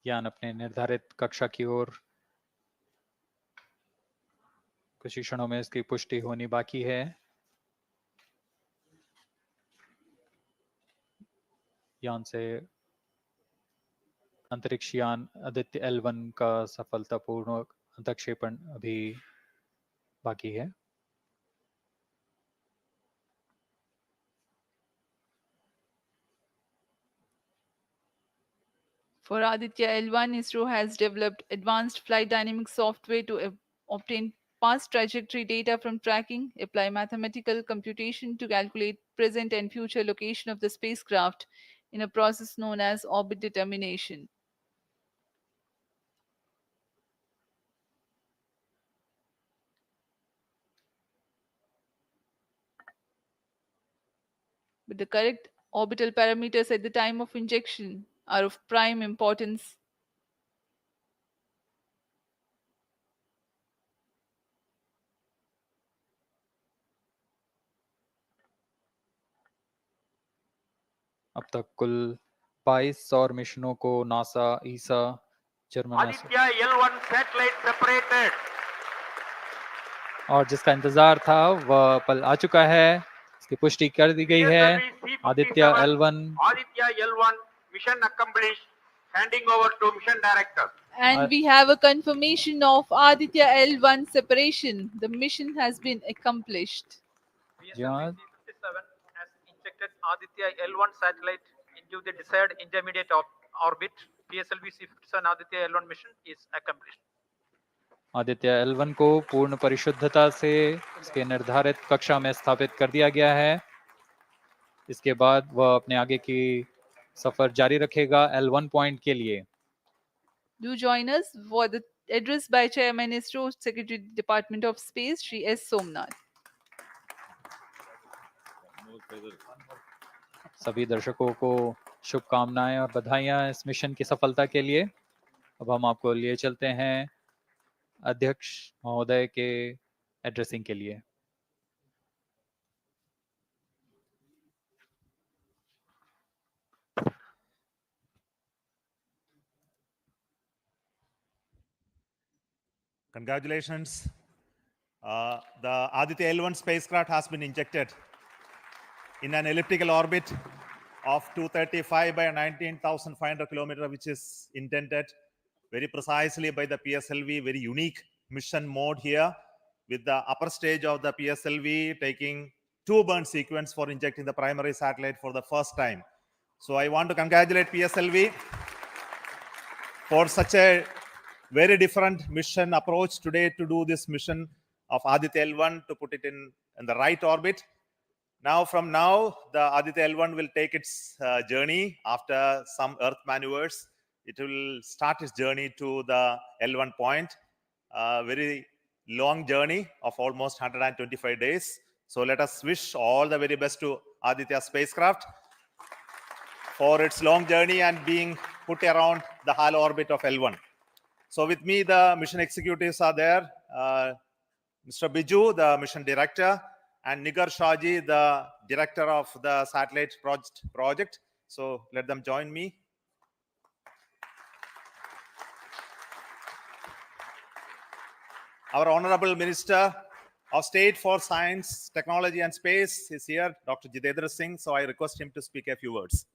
यान अपने निर्धारित कक्षा की ओर कुछ ही क्षणों में इसकी पुष्टि होनी बाकी है। यान से अंतरिक्ष यान आदित्य L1 का सफलतापूर्ण अंतक्षेपण अभी बाकी है। For Aditya L1, ISRO has developed advanced flight dynamics software to obtain past trajectory data from tracking, apply mathematical computation to calculate present and future location of the spacecraft in a process known as orbit determination. But the correct orbital parameters at the time of injection are of prime importance. अब तक कुल 22 सौर मिशनों को NASA, ईसा, German Aditya L1 satellite separated. और जिसका इंतजार था वह पल आ चुका है। इसकी पुष्टि कर दी गई है। Aditya L1 Aditya L1 mission accomplished. Handing over to mission director. And we have a confirmation of Aditya L1 separation. The mission has been accomplished. PSLV C57 has injected Aditya L1 satellite into the desired intermediate orbit. PSLV C57 Aditya L1 mission is accomplished. Aditya L1 को पूर्ण परिशुद्धता से इसके निर्धारित कक्षा में स्थापित कर दिया गया है। इसके बाद वह अपने आगे की सफर जारी रखेगा L1 पॉइंट के लिए। Do join us for the address by Chairman ISRO Secretary Department of Space, Shri S. Somnath. सभी दर्शकों को शुभकामनाएं और बधाइयां इस मिशन की सफलता के लिए। अब हम आपको लिए चलते हैं अध्यक्ष महोदय के एड्रेसिंग के लिए। Congratulations. The Aditya L1 spacecraft has been injected in an elliptical orbit of 235 by 19,500 kilometers, which is intended very precisely by the PSLV, very unique mission mode here, with the upper stage of the PSLV taking 2 burn sequence for injecting the primary satellite for the first time. So I want to congratulate PSLV for such a very different mission approach today to do this mission of Aditya L1 to put it in the right orbit. Now, from now, the Aditya L1 will take its journey after some Earth maneuvers. It will start its journey to the L1 point, a very long journey of almost 125 days. So let us wish all the very best to Aditya spacecraft for its long journey and being put around the halo orbit of L1. So with me, the mission executives are there. Mr. Biju, the mission director, and Nigar Shahji, the director of the satellite project. So let them join me. Our Honorable Minister of State for Science, Technology and Space is here, Dr. Jitendra Singh. So I request him to speak a few words.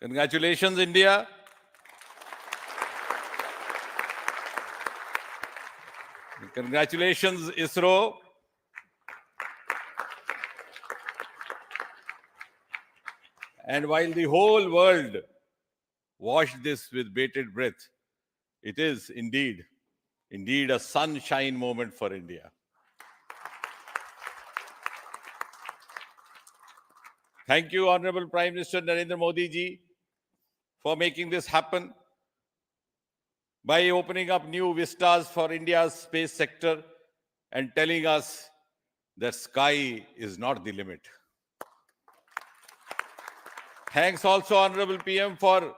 Congratulations, India. Congratulations, ISRO. And while the whole world watched this with bated breath, it is indeed a sunshine moment for India. Thank you, Honorable Prime Minister Narendra Modi ji, for making this happen by opening up new vistas for India's space sector and telling us that sky is not the limit. Thanks also, Honorable PM, for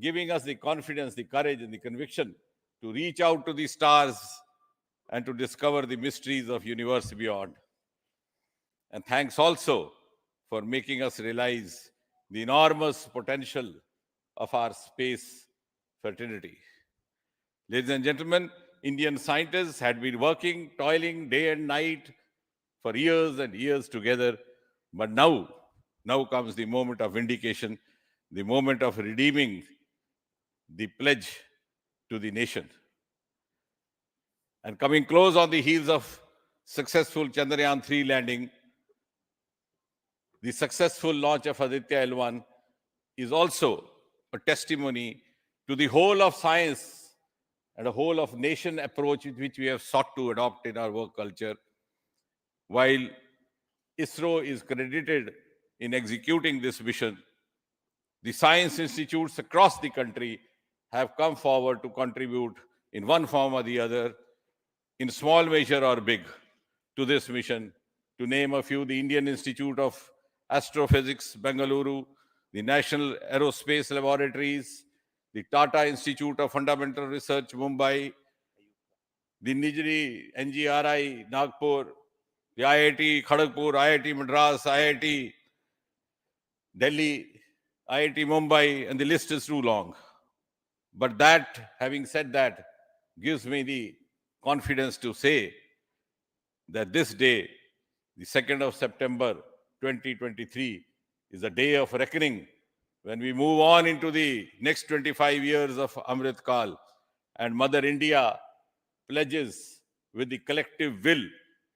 giving us the confidence, the courage, and the conviction to reach out to the stars and to discover the mysteries of universe beyond. And thanks also for making us realize the enormous potential of our space fraternity. Ladies and gentlemen, Indian scientists had been working, toiling day and night for years and years together. But now comes the moment of vindication, the moment of redeeming the pledge to the nation. And coming close on the heels of successful Chandrayaan-3 landing, the successful launch of Aditya L1 is also a testimony to the whole of science and a whole of nation approach which we have sought to adopt in our work culture. While ISRO is credited in executing this mission, the science institutes across the country have come forward to contribute in one form or the other, in small measure or big, to this mission. To name a few, the Indian Institute of Astrophysics, Bengaluru, the National Aerospace Laboratories, the Tata Institute of Fundamental Research, Mumbai, the Nijri NGRI, Nagpur, the IIT Kharagpur, IIT Madras, IIT Delhi, IIT Mumbai, and the list is too long. But that, having said that, gives me the confidence to say that this day, the 2nd of September 2023, is a day of reckoning when we move on into the next 25 years of Amrit Kal, and Mother India pledges with the collective will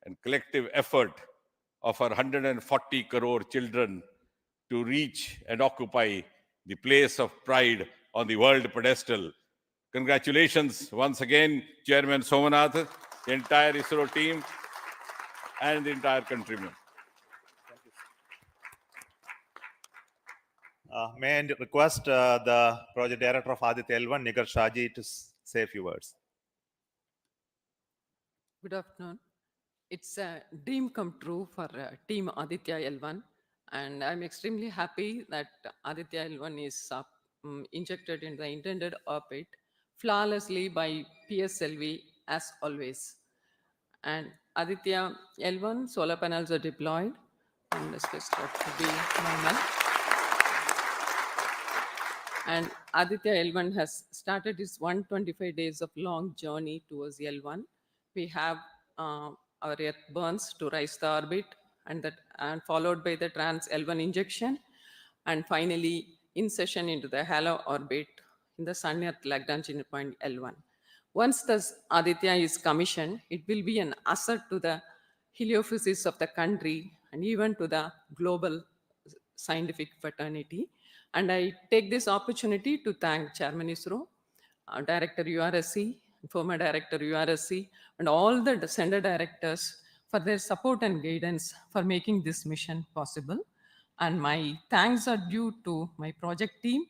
and collective effort of our 140 crore children to reach and occupy the place of pride on the world pedestal. Congratulations once again, Chairman Somanath, the entire ISRO team, and the entire countrymen. May I request the project director of Aditya L1, Nigar Shaji, to say a few words. Good afternoon. It's a dream come true for Team Aditya L1, and I'm extremely happy that Aditya L1 is injected in the intended orbit flawlessly by PSLV as always. And Aditya L1 solar panels are deployed, and the spacecraft will be normal. And Aditya L1 has started its 125 days of long journey towards L1. We have our Earth burns to rise the orbit, and followed by the trans L1 injection, and finally insertion into the halo orbit in the Sun Earth Lagrange point L1. Once this Aditya is commissioned, it will be an asset to the heliophysics of the country and even to the global scientific fraternity. And I take this opportunity to thank Chairman ISRO, Director URSC, former Director URSC, and all the center directors for their support and guidance for making this mission possible. And my thanks are due to my project team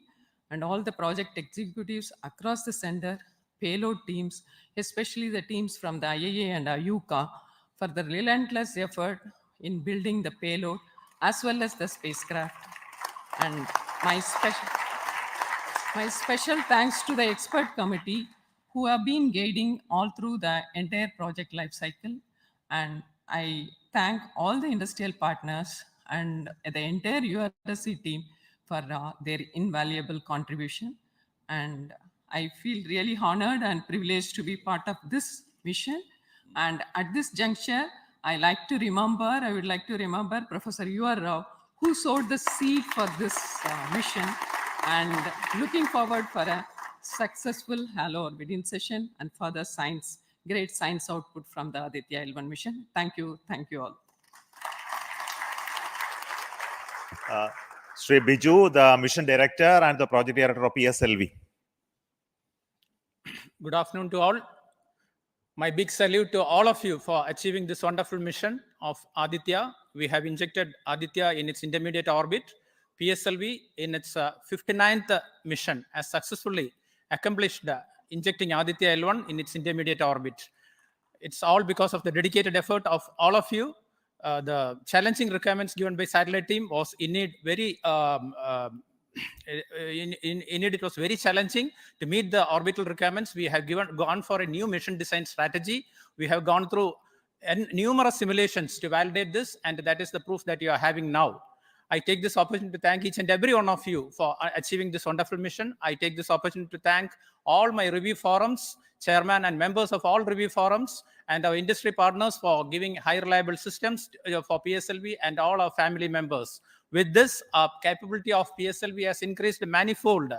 and all the project executives across the center, payload teams, especially the teams from the IAA and IUCA, for the relentless effort in building the payload as well as the spacecraft. And my special thanks to the expert committee who have been guiding all through the entire project life cycle. And I thank all the industrial partners and the entire URSC team for their invaluable contribution. And I feel really honored and privileged to be part of this mission. And at this juncture, I would like to remember Professor U.R. Rao, who sowed the seed for this mission, and looking forward for a successful halo orbit insertion and further great science output from the Aditya L1 mission. Thank you all. Sri Biju, the mission director and the project director of PSLV. Good afternoon to all. My big salute to all of you for achieving this wonderful mission of Aditya. We have injected Aditya in its intermediate orbit. PSLV in its 59th mission has successfully accomplished injecting Aditya L1 in its intermediate orbit. It's all because of the dedicated effort of all of you. The challenging requirements given by satellite team was indeed very it was very challenging to meet the orbital requirements. We have gone for a new mission design strategy. We have gone through numerous simulations to validate this, and that is the proof that you are having now. I take this opportunity to thank each and every one of you for achieving this wonderful mission. I take this opportunity to thank all my review forums, chairman and members of all review forums, and our industry partners for giving high reliable systems for PSLV, and all our family members. With this, our capability of PSLV has increased manifold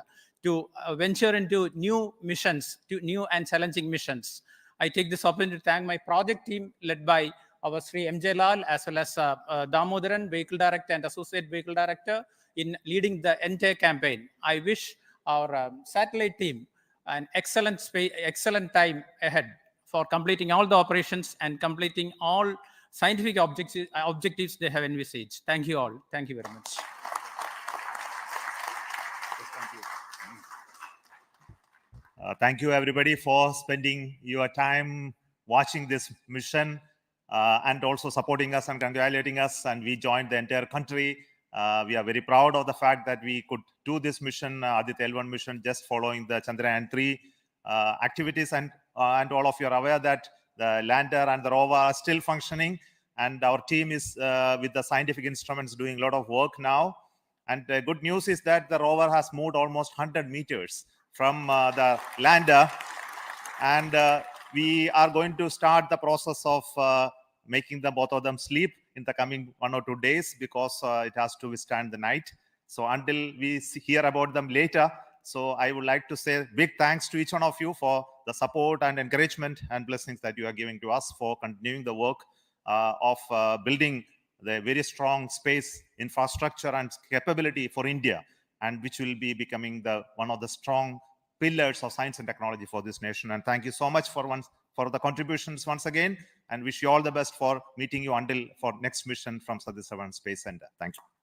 to venture into new missions, to new and challenging missions. I take this opportunity to thank my project team led by our Sri M.J. Lal, as well as Damodaran, Vehicle Director and Associate Vehicle Director, in leading the entire campaign. I wish our satellite team an excellent time ahead for completing all the operations and completing all scientific objectives they have envisaged. Thank you all. Thank you very much. Thank you everybody for spending your time watching this mission and also supporting us and congratulating us. And we joined the entire country. We are very proud of the fact that we could do this mission, Aditya L1 mission, just following the Chandrayaan 3 activities. And all of you are aware that the lander and the rover are still functioning. And our team is with the scientific instruments doing a lot of work now. And the good news is that the rover has moved almost 100 meters from the lander. And we are going to start the process of making both of them sleep in the coming 1 or 2 days, because it has to withstand the night. So until we hear about them later, so I would like to say big thanks to each one of you for the support and encouragement and blessings that you are giving to us for continuing the work of building the very strong space infrastructure and capability for India, and which will be becoming one of the strong pillars of science and technology for this nation. And thank you so much for the contributions once again, and wish you all the best for meeting you until for next mission from Satish Dhawan Space Center. Thank you.